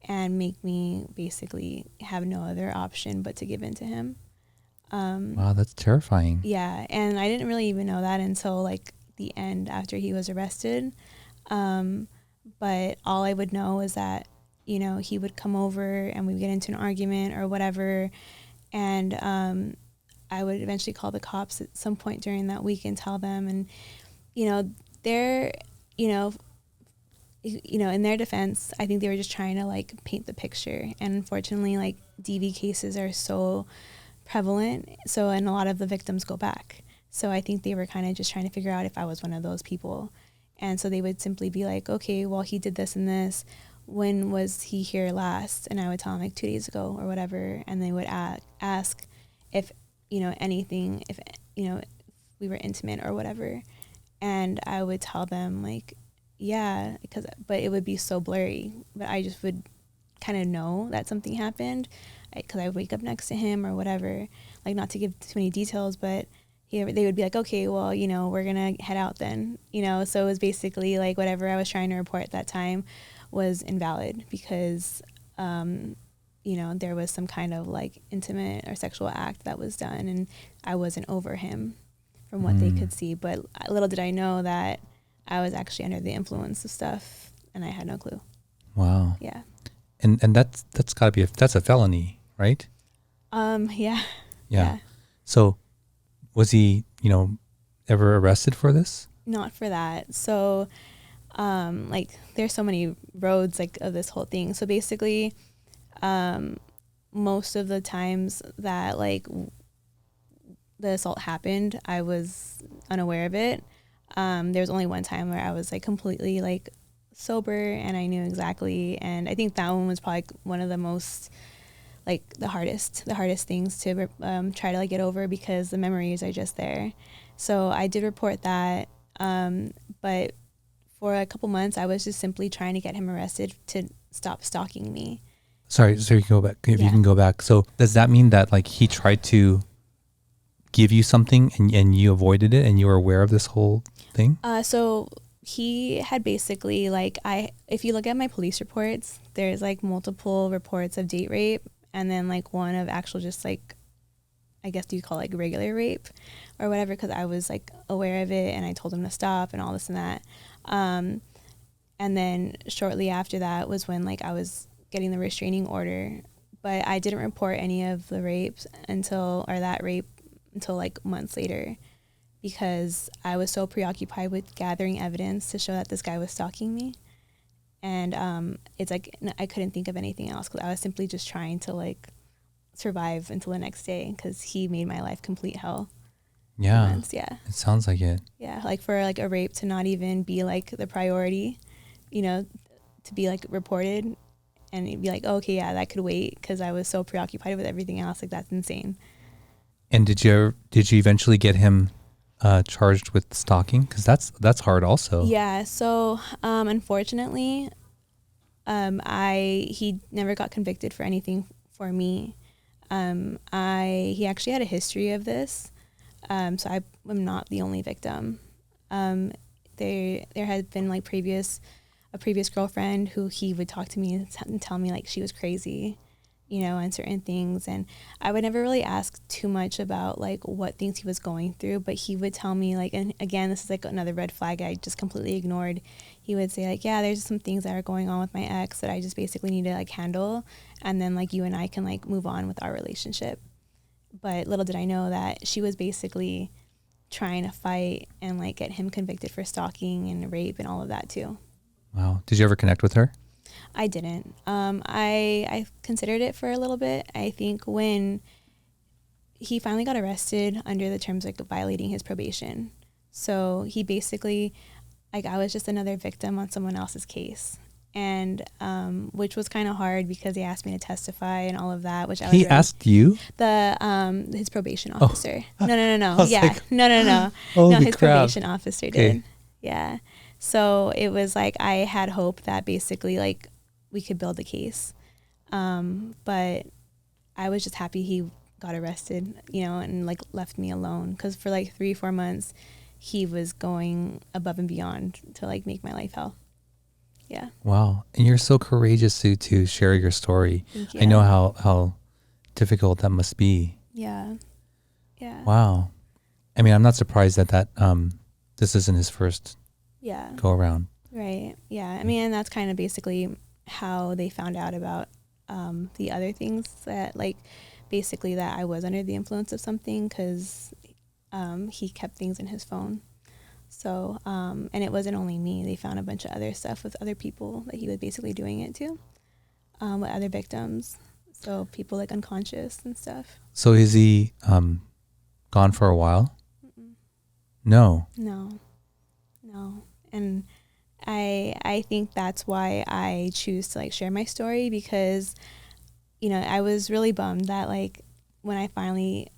and make me basically have no other option but to give in to him. Wow, that's terrifying. Yeah, and I didn't really even know that until like the end after he was arrested. But all I would know is that, you know, he would come over and we would get into an argument or whatever, and I would eventually call the cops at some point during that week and tell them, and they're in their defense, I think they were just trying to like paint the picture, and unfortunately like DV cases are so prevalent, and a lot of the victims go back, so I think they were kind of just trying to figure out if I was one of those people. And so they would simply be like, okay, well, he did this and this. When was he here last? And I would tell them like 2 days ago or whatever. And they would ask if, anything, if we were intimate or whatever. And I would tell them like, Yeah, but it would be so blurry. But I just would kind of know that something happened because I would wake up next to him or whatever. Like, not to give too many details, but they would be like, okay, well, we're going to head out then, So it was basically like whatever I was trying to report at that time was invalid because, there was some kind of like intimate or sexual act that was done and I wasn't over him from what they could see. But little did I know that I was actually under the influence of stuff and I had no clue. Wow. Yeah. And that's gotta be that's a felony, right? Yeah. So was he, ever arrested for this? Not for that. So, there's so many roads of this whole thing. So basically, most of the times that the assault happened, I was unaware of it. There was only one time where I was completely sober and I knew exactly. And I think that one was probably one of the most the hardest things to try to get over because the memories are just there. So I did report that, but for a couple months I was just simply trying to get him arrested to stop stalking me. Sorry, so you can go back. If you can go back. So does that mean that he tried to give you something and you avoided it and you were aware of this whole thing? So he had basically if you look at my police reports, there's multiple reports of date rape and then one of actual just I guess you call regular rape or whatever, because I was aware of it and I told him to stop and all this and that. And then shortly after that was when I was getting the restraining order, but I didn't report any of the rapes until months later because I was so preoccupied with gathering evidence to show that this guy was stalking me. And it's I couldn't think of anything else because I was simply just trying to survive until the next day because he made my life complete hell. Yeah. Months, yeah. It sounds like it. Yeah. For a rape to not even be the priority, to be reported and it'd be oh, okay, yeah, that could wait because I was so preoccupied with everything else. That's insane. And did you eventually get him charged with stalking? Because that's hard also. Yeah. So unfortunately, he never got convicted for anything for me. He actually had a history of this. So I am not the only victim. There had been a previous girlfriend who he would talk to me and tell me she was crazy, and certain things. And I would never really ask too much about what things he was going through, but he would tell me and again, this is another red flag I just completely ignored. He would say yeah, there's some things that are going on with my ex that I just basically need to handle. And then you and I can move on with our relationship. But little did I know that she was basically trying to fight and get him convicted for stalking and rape and all of that too. Wow. Did you ever connect with her? I didn't. I considered it for a little bit. I think when he finally got arrested under the terms of violating his probation. So he basically, I was just another victim on someone else's case. And which was kind of hard because he asked me to testify and all of that. Which he asked you? His probation officer. Oh. No. Yeah, no. Holy his crap. probation officer did. Yeah. So it was I had hope that basically we could build a case. But I was just happy he got arrested, and left me alone because for 3-4 months he was going above and beyond to make my life hell. Yeah. Wow. And you're so courageous to share your story. Thank you. I know how difficult that must be. Yeah. Yeah. Wow. I mean, I'm not surprised that this isn't his first go around. Right. Yeah. I mean, and that's kind of basically how they found out about the other things that basically that I was under the influence of something because he kept things in his phone. So, and it wasn't only me. They found a bunch of other stuff with other people that he was basically doing it to, with other victims. So people unconscious and stuff. So is he gone for a while? Mm-mm. No. And I think that's why I choose to share my story because, I was really bummed that when I finally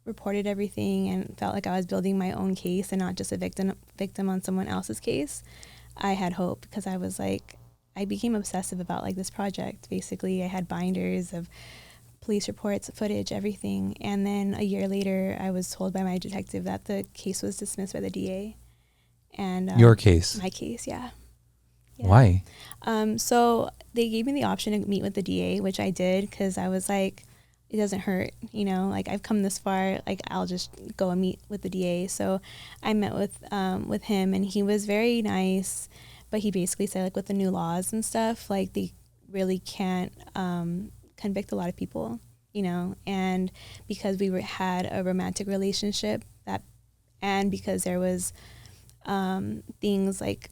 reported everything and felt I was building my own case and not just a victim on someone else's case, I had hope because I was like, I became obsessive about like this project. Basically, I had binders of police reports, footage, everything. And then a year later, I was told by my detective that the case was dismissed by the DA. And Your case? My case, yeah. Why? So they gave me the option to meet with the DA, which I did because I was like, it doesn't hurt, you know, like I've come this far, like I'll just go and meet with the DA. So I met with him, and he was very nice, but he basically said like with the new laws and stuff, like they really can't convict a lot of people, you know, and because had a romantic relationship and because there was things like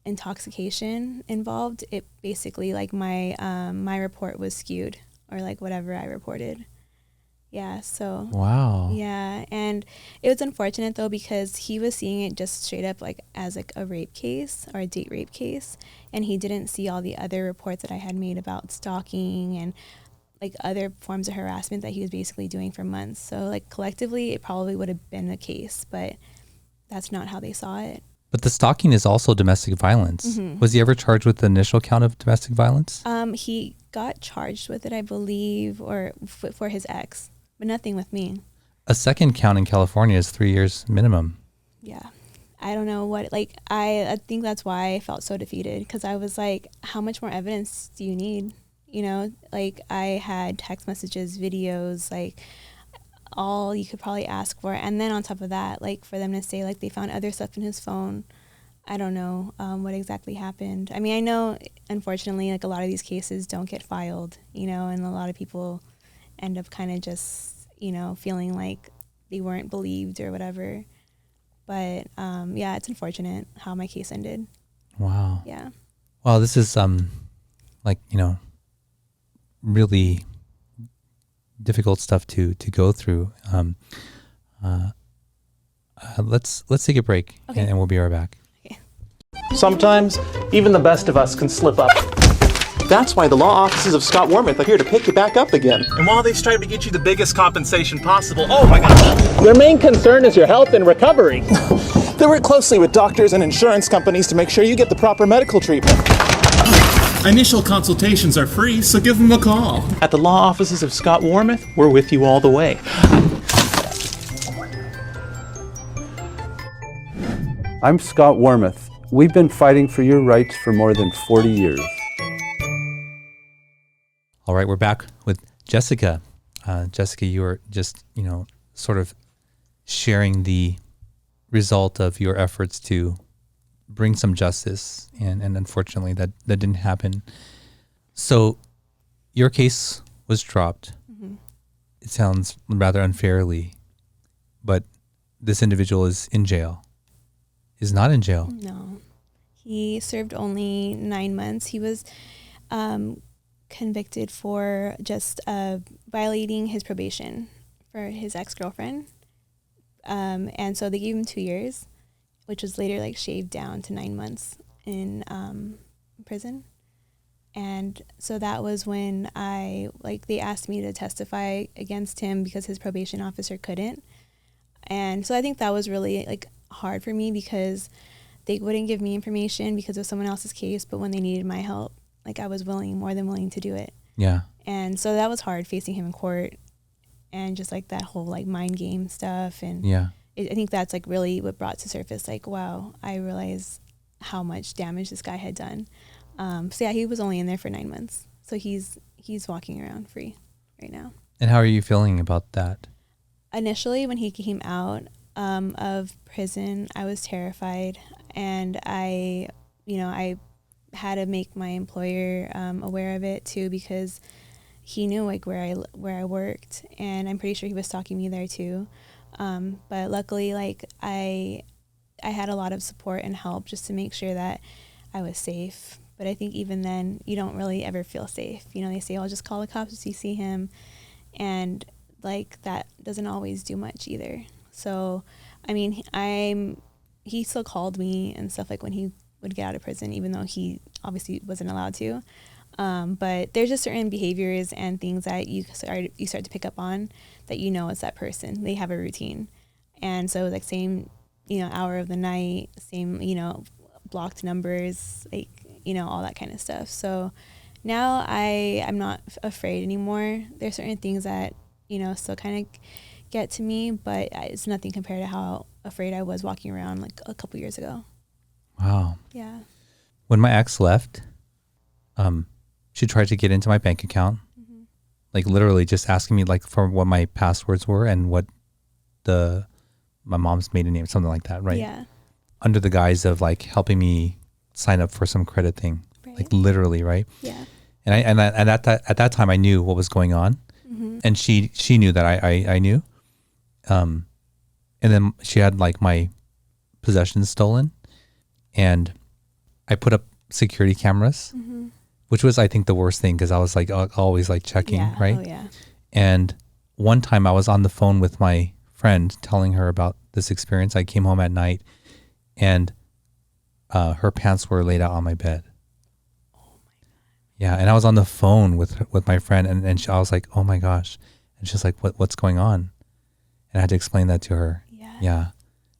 intoxication involved, it basically like my report was skewed, or like whatever I reported. Yeah, so. Wow. Yeah, and it was unfortunate though because he was seeing it just straight up like as like a rape case or a date rape case, and he didn't see all the other reports that I had made about stalking and like other forms of harassment that he was basically doing for months. So like collectively it probably would have been a case, but that's not how they saw it. But the stalking is also domestic violence. Mm-hmm. Was he ever charged with the initial count of domestic violence? He got charged with it, I believe, or for his ex, but nothing with me. A second count in California is 3 years minimum. Yeah. I don't know what, like, I think that's why I felt so defeated, because I was like, how much more evidence do you need? You know, like I had text messages, videos, like all you could probably ask for. And then on top of that, like for them to say like they found other stuff in his phone, I don't know what exactly happened. I mean, I know unfortunately like a lot of these cases don't get filed, you know, and a lot of people end up kind of just, you know, feeling like they weren't believed or whatever. But yeah, it's unfortunate how my case ended. Wow. Yeah. Wow, this is like, you know, really difficult stuff to go through. Let's take a break, okay. and we'll be right back. Okay. Sometimes even the best of us can slip up. That's why the law offices of Scott Wormuth are here to pick you back up again. And while they strive to get you the biggest compensation possible, oh my gosh, their main concern is your health and recovery. They work closely with doctors and insurance companies to make sure you get the proper medical treatment. Initial consultations are free, so give them a call. At the law offices of Scott Wormuth, we're with you all the way. I'm Scott Wormuth. We've been fighting for your rights for more than 40 years. All right, we're back with Jessica. Jessica, you were just, you know, sort of sharing the result of your efforts to bring some justice, and unfortunately that didn't happen. So your case was dropped. Mm-hmm. It sounds rather unfairly, but this individual is in jail. Is not in jail. No. He served only 9 months. He was convicted for just violating his probation for his ex-girlfriend. And so they gave him 2 years, which was later like shaved down to 9 months in prison. And so that was when they asked me to testify against him because his probation officer couldn't. And so I think that was really like hard for me because they wouldn't give me information because of someone else's case, but when they needed my help, like I was more than willing to do it. Yeah. And so that was hard facing him in court and just like that whole like mind game stuff. And yeah. I think that's like really what brought to surface like, wow, I realized how much damage this guy had done. So yeah, he was only in there for 9 months. So he's walking around free right now. And how are you feeling about that? Initially, when he came out of prison, I was terrified, and I had to make my employer aware of it too, because he knew like where I worked, and I'm pretty sure he was stalking me there too. But luckily, like I had a lot of support and help just to make sure that I was safe. But I think even then, you don't really ever feel safe. You know, they say, "Oh, just call the cops if you see him," and like that doesn't always do much either. So, I mean, he still called me and stuff like when he would get out of prison, even though he obviously wasn't allowed to. But there's just certain behaviors and things that you start to pick up on that you know it's that person. They have a routine. And so like same, hour of the night, same, blocked numbers, like, you know, all that kind of stuff. So now I'm not afraid anymore. There's certain things that, you know, still kind of get to me, but it's nothing compared to how afraid I was walking around like a couple years ago. Wow. Yeah. When my ex left, she tried to get into my bank account, like literally just asking me like for what my passwords were and what my mom's maiden name, something like that, right? Yeah. Under the guise of like helping me sign up for some credit thing, like literally, right? Yeah. And at that time I knew what was going on, and she knew that I knew, and then she had like my possessions stolen, and I put up security cameras, which was I think the worst thing because I was like always like checking, right? Oh yeah. And one time I was on the phone with my friend telling her about this experience. I came home at night, and her pants were laid out on my bed. Oh my God. Yeah, and I was on the phone with my friend, and I was like, oh my gosh. And she's like, what's going on? And I had to explain that to her. Yeah. Yeah.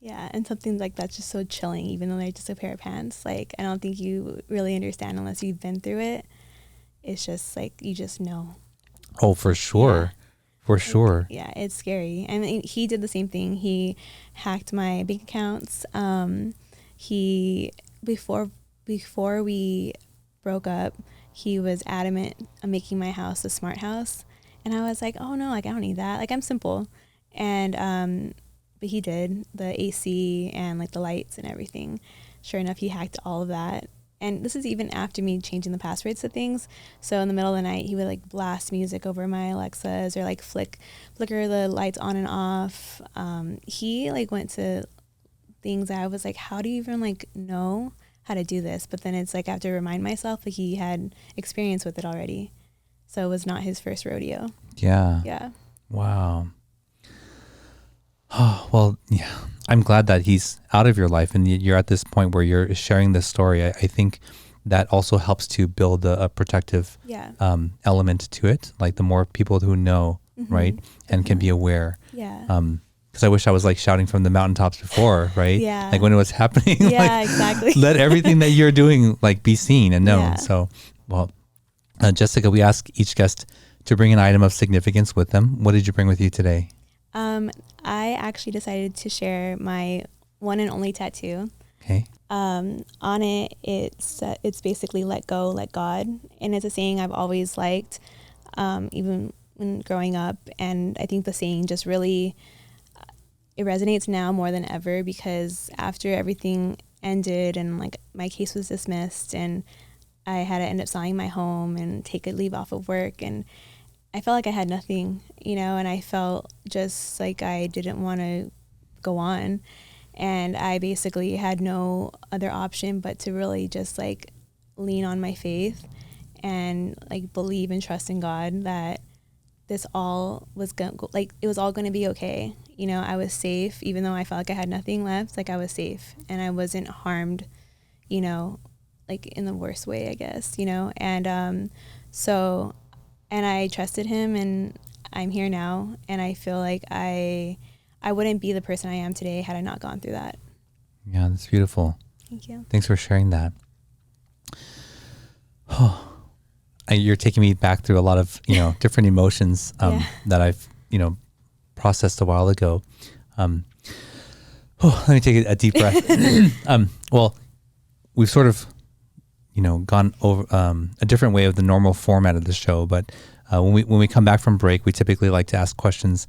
Yeah, and something like that's just so chilling, even though they're just a pair of pants. Like, I don't think you really understand unless you've been through it. It's just like, you just know. Oh, for sure. Yeah. For sure. Yeah, it's scary. And he did the same thing. He hacked my bank accounts. Before we broke up, he was adamant on making my house a smart house. And I was like, oh no, like I don't need that. Like I'm simple. And but he did the AC and like the lights and everything. Sure enough, he hacked all of that. And this is even after me changing the passwords to things. So in the middle of the night, he would like blast music over my Alexas or like flicker the lights on and off. He like went to things that I was like, how do you even like know how to do this? But then it's like I have to remind myself that he had experience with it already. So it was not his first rodeo. Yeah. Yeah. Wow. Oh, well, yeah. I'm glad that he's out of your life and you're at this point where you're sharing this story. I think that also helps to build a protective element to it. Like the more people who know, right, and can be aware. Yeah. Because I wish I was like shouting from the mountaintops before, right? Yeah. Like when it was happening. Yeah, like, exactly. Let everything that you're doing like be seen and known. Yeah. So, well, Jessica, we ask each guest to bring an item of significance with them. What did you bring with you today? I actually decided to share my one and only tattoo. Okay. On it, it's basically let go, let God. And it's a saying I've always liked, even when growing up. And I think the saying just really, it resonates now more than ever because after everything ended and like my case was dismissed and I had to end up selling my home and take a leave off of work, and I felt like I had nothing, you know, and I felt just like I didn't want to go on. And I basically had no other option but to really just like lean on my faith and like believe and trust in God that this all was going to, like, it was all going to be okay. You know, I was safe, even though I felt like I had nothing left, like I was safe and I wasn't harmed, you know, like in the worst way, I guess, you know. And and I trusted him and I'm here now. And I feel like I wouldn't be the person I am today had I not gone through that. Yeah, that's beautiful. Thank you. Thanks for sharing that. Oh, you're taking me back through a lot of, you know, different emotions that I've, you know, processed a while ago. Let me take a deep breath. Well, we've sort of, you know, gone over a different way of the normal format of the show. But when we come back from break, we typically like to ask questions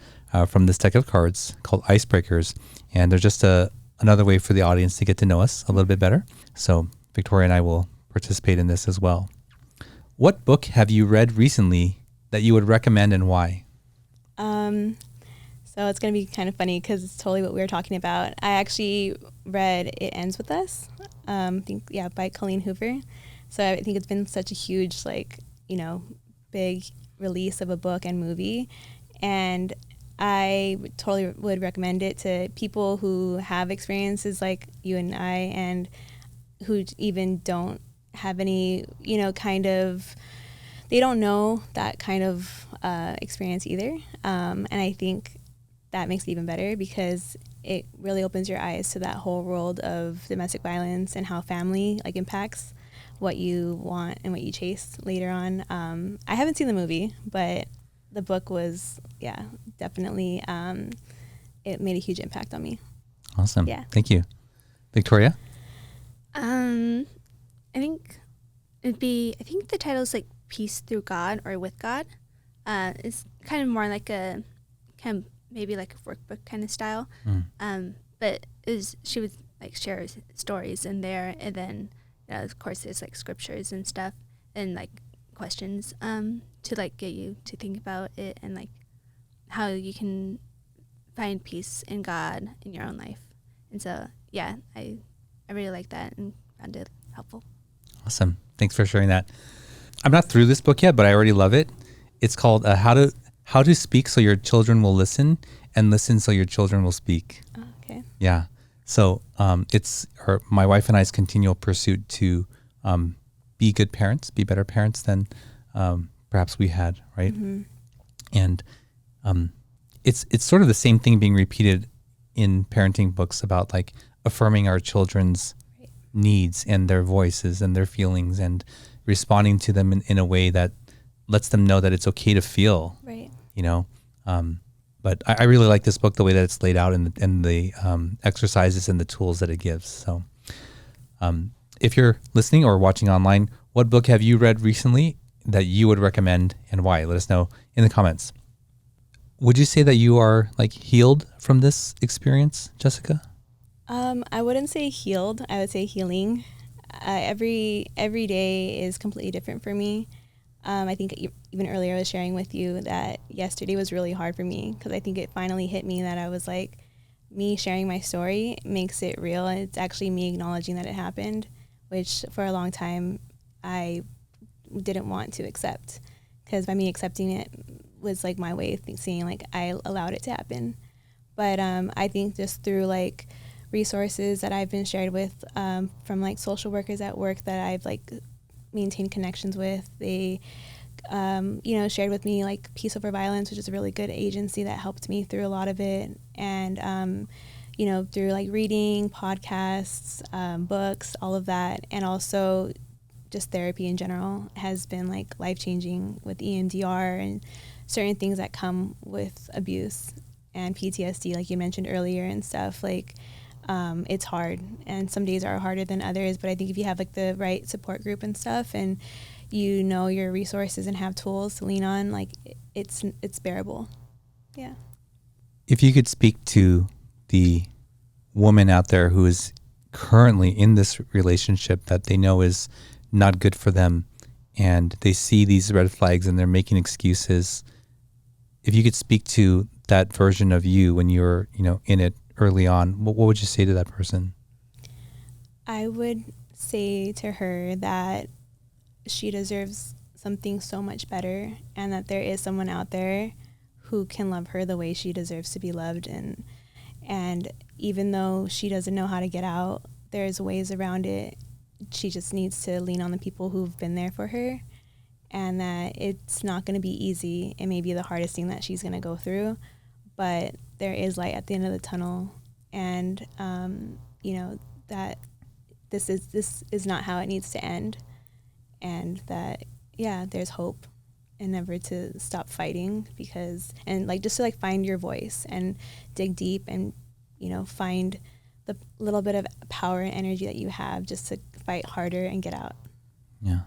from this deck of cards called Icebreakers. And they're just another way for the audience to get to know us a little bit better. So Victoria and I will participate in this as well. What book have you read recently that you would recommend and why? So it's going to be kind of funny because it's totally what we were talking about. I actually read It Ends With Us, by Colleen Hoover. So I think it's been such a huge, like, you know, big release of a book and movie. And I totally would recommend it to people who have experiences like you and I and who even don't have any, you know, kind of, they don't know that kind of experience either. And I think that makes it even better because it really opens your eyes to that whole world of domestic violence and how family like impacts what you want and what you chase later on. I haven't seen the movie, but the book was, definitely, it made a huge impact on me. Awesome. Yeah. Thank you. Victoria? I think I think the title is like Peace Through God or With God. It's kind of more like maybe like a workbook kind of style. But she would like share stories in there, and then of course there's like scriptures and stuff and like questions to like get you to think about it and like how you can find peace in God in your own life. And so I really like that and found it helpful. Awesome. Thanks for sharing that. I'm not through this book yet, but I already love it. It's called How to Speak So Your Children Will Listen and Listen So Your Children Will Speak. Oh, okay. Yeah. So it's my wife and I's continual pursuit to be good parents, be better parents than perhaps we had, right? Mm-hmm. And it's sort of the same thing being repeated in parenting books about like affirming our children's needs and their voices and their feelings and responding to them in a way that lets them know that it's okay to feel, right? But I really like this book, the way that it's laid out and the exercises and the tools that it gives. So if you're listening or watching online, what book have you read recently that you would recommend and why? Let us know in the comments. Would you say that you are like healed from this experience, Jessica? I wouldn't say healed. I would say healing. Every day is completely different for me. I think even earlier I was sharing with you that yesterday was really hard for me because I think it finally hit me that I was like, me sharing my story makes it real, and it's actually me acknowledging that it happened, which for a long time I didn't want to accept, because by me accepting it was like my way of seeing like I allowed it to happen. But I think just through like resources that I've been shared with from like social workers at work that I've like maintained connections with, they shared with me like Peace Over Violence, which is a really good agency that helped me through a lot of it, and through like reading, podcasts, books, all of that, and also just therapy in general has been like life-changing with EMDR and certain things that come with abuse and PTSD, like you mentioned earlier and stuff. Like it's hard, and some days are harder than others, but I think if you have like the right support group and stuff, and you know your resources and have tools to lean on, like it's bearable. Yeah. If you could speak to the woman out there who is currently in this relationship that they know is not good for them, and they see these red flags and they're making excuses, if you could speak to that version of you when you were, in it early on, what would you say to that person? I would say to her that she deserves something so much better, and that there is someone out there who can love her the way she deserves to be loved. And even though she doesn't know how to get out, there's ways around it. She just needs to lean on the people who've been there for her, and that it's not going to be easy. It may be the hardest thing that she's going to go through, but there is light at the end of the tunnel, and that this is not how it needs to end, and that there's hope, and never to stop fighting, and just to find your voice and dig deep and find the little bit of power and energy that you have just to fight harder and get out. Yeah.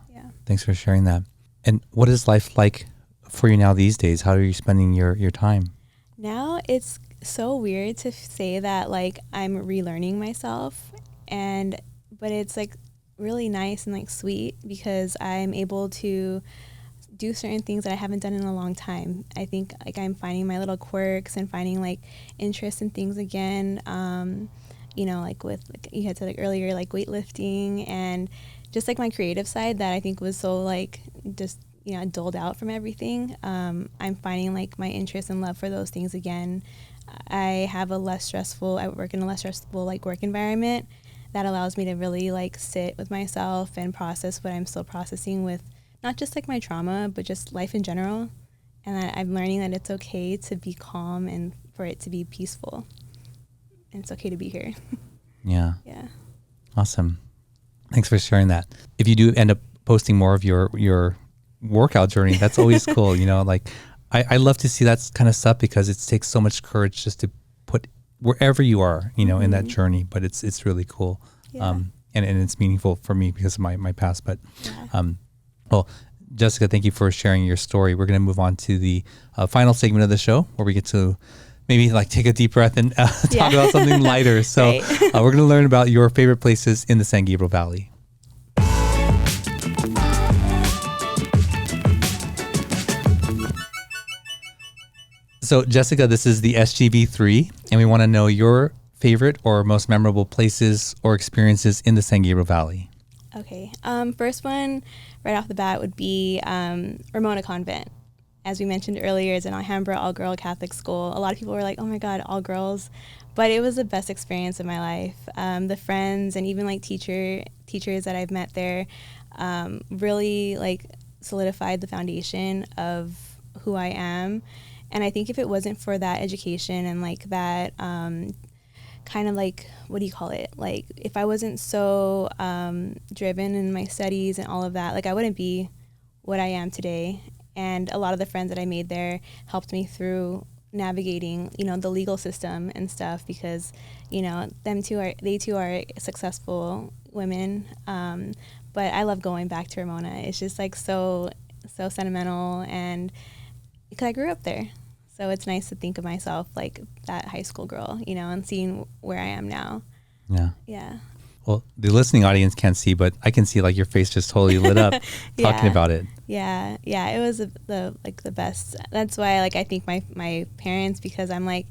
Thanks for sharing that. And what is life like for you now these days? How are you spending your time? Now it's so weird to say that I'm relearning myself, but it's really nice and sweet, because I'm able to do certain things that I haven't done in a long time. I think I'm finding my little quirks and finding interest in things again. With you had said earlier, weightlifting, and just my creative side that I think was so just dulled out from everything. I'm finding my interest and love for those things again. I work in a less stressful work environment that allows me to really sit with myself and process what I'm still processing with, not just my trauma, but just life in general. And I'm learning that it's okay to be calm and for it to be peaceful. and it's okay to be here. Yeah. Yeah. Awesome. Thanks for sharing that. If you do end up posting more of your workout journey, that's always cool. Like I love to see that kind of stuff because it takes so much courage just to put wherever you are, in that journey. But it's really cool. Yeah. And it's meaningful for me because of my past. But well, Jessica, thank you for sharing your story. We're going to move on to the final segment of the show where we get to maybe like take a deep breath and talk about something lighter. So we're going to learn about your favorite places in the San Gabriel Valley. So Jessica, this is the SGV3, and we want to know your favorite or most memorable places or experiences in the San Gabriel Valley. Okay. First one right off the bat would be Ramona Convent. As we mentioned earlier, it's an Alhambra all-girl Catholic school. A lot of people were like, oh my God, all girls. But it was the best experience of my life. The friends and even like teachers that I've met there really like solidified the foundation of who I am. And I think if it wasn't for that education and like that kind of like, what do you call it? Like if I wasn't so driven in my studies and all of that, like I wouldn't be what I am today. And a lot of the friends that I made there helped me through navigating, the legal system and stuff because, they too are successful women. But I love going back to Ramona. It's just like so sentimental and because I grew up there. So it's nice to think of myself like that high school girl, and seeing where I am now. Yeah. Yeah. Well, the listening audience can't see, but I can see like your face just totally lit up talking about it. Yeah. Yeah. It was the best. That's why I think my parents, because I'm like,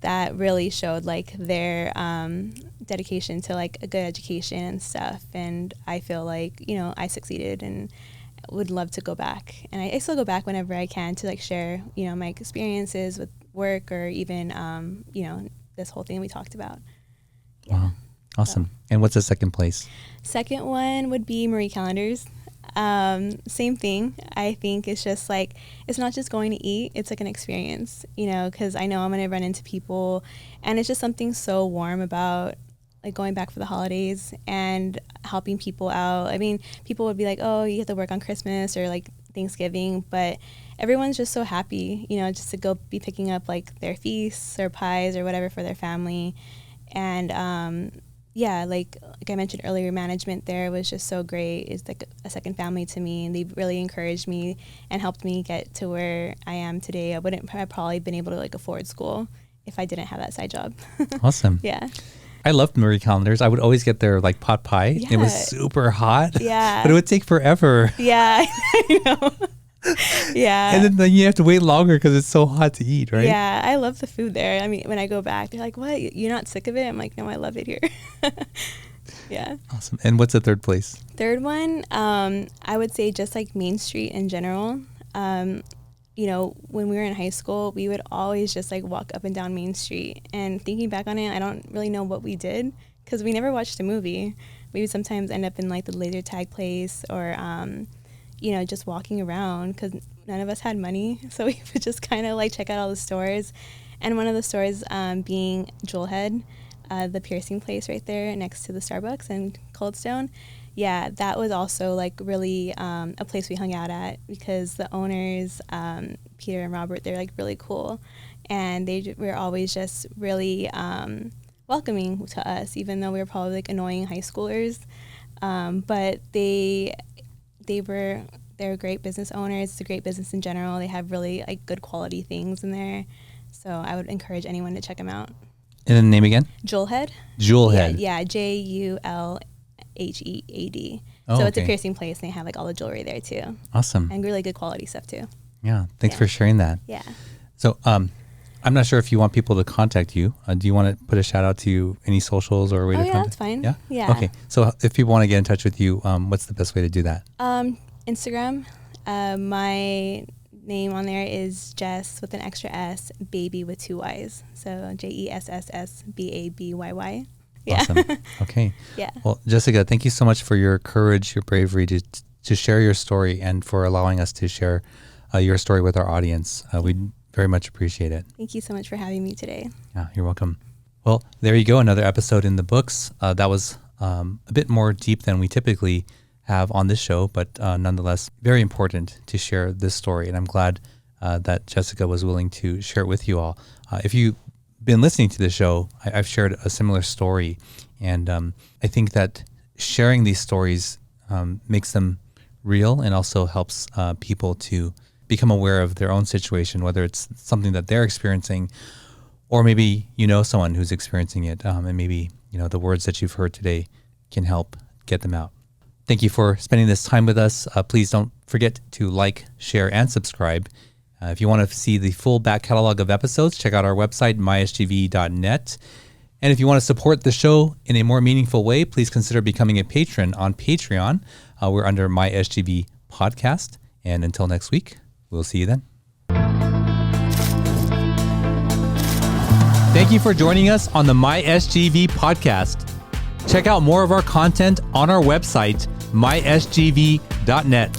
that really showed like their dedication to like a good education and stuff. And I feel like, I succeeded and would love to go back. And I still go back whenever I can to like share, my experiences with work or even, this whole thing we talked about. Yeah. Wow. Awesome. So. And what's the second place? Second one would be Marie Callender's. Same thing. I think it's just like, it's not just going to eat, it's like an experience, because I know I'm going to run into people and it's just something so warm about like going back for the holidays and helping people out. I mean, people would be like, oh, you have to work on Christmas or like Thanksgiving, but everyone's just so happy, just to go be picking up like their feasts or pies or whatever for their family. And, yeah, like I mentioned earlier, management there was just so great. It's like a second family to me, and they really encouraged me and helped me get to where I am today. I wouldn't have probably been able to like afford school if I didn't have that side job. Awesome. Yeah. I loved Marie Callender's. I would always get their like pot pie. Yeah. It was super hot. Yeah. But it would take forever. Yeah, I know. Yeah. And then you have to wait longer because it's so hot to eat, right? Yeah, I love the food there. I mean, when I go back, they're like, what? You're not sick of it? I'm like, no, I love it here. Yeah. Awesome. And what's the third place? Third one, I would say just like Main Street in general. When we were in high school, we would always just like walk up and down Main Street. And thinking back on it, I don't really know what we did because we never watched a movie. We would sometimes end up in like the laser tag place or, just walking around because none of us had money. So we would just kind of like check out all the stores. And one of the stores being Jewel Head, the piercing place right there next to the Starbucks in Cold Stone. Yeah, that was also like really a place we hung out at because the owners, Peter and Robert, they're like really cool. And they were always just really welcoming to us, even though we were probably like annoying high schoolers. But they're great business owners. It's a great business in general. They have really like good quality things in there. So I would encourage anyone to check them out. And then the name again? Jewel Head. Jewel Head. Yeah, Julhead. Oh, so it's a piercing place, and they have like all the jewelry there too. Awesome. And really good quality stuff too. Yeah, thanks for sharing that. Yeah. So I'm not sure if you want people to contact you. Do you want to put a shout out to any socials or a way to contact? Yeah, that's fine. Yeah? Yeah. Okay. So if people want to get in touch with you, what's the best way to do that? Instagram. My name on there is Jess with an extra S, baby with 2 Y's. So JESSSBABYY. Yeah. Awesome. Okay. Yeah. Well, Jessica, thank you so much for your courage, your bravery to share your story and for allowing us to share your story with our audience. We very much appreciate it. Thank you so much for having me today. Yeah, you're welcome. Well, there you go. Another episode in the books. That was a bit more deep than we typically have on this show, but nonetheless, very important to share this story. And I'm glad that Jessica was willing to share it with you all. If you've been listening to the show, I've shared a similar story. And I think that sharing these stories makes them real and also helps people to become aware of their own situation, whether it's something that they're experiencing or maybe you know someone who's experiencing it, and maybe the words that you've heard today can help get them out. Thank you for spending this time with us. Please don't forget to like, share, and subscribe. If you want to see the full back catalog of episodes, check out our website, mysgv.net. And if you want to support the show in a more meaningful way, please consider becoming a patron on Patreon. We're under MySGV Podcast. And until next week, we'll see you then. Thank you for joining us on the MySGV Podcast. Check out more of our content on our website, mysgv.net.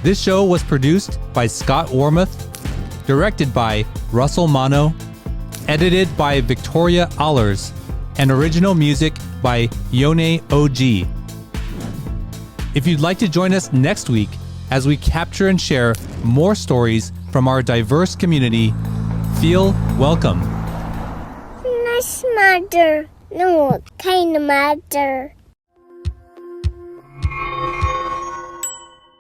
This show was produced by Scott Wormuth, directed by Russell Mano, edited by Victoria Allers, and original music by Yone OG. If you'd like to join us next week as we capture and share more stories from our diverse community, feel welcome. Nice mother. No, kind mother.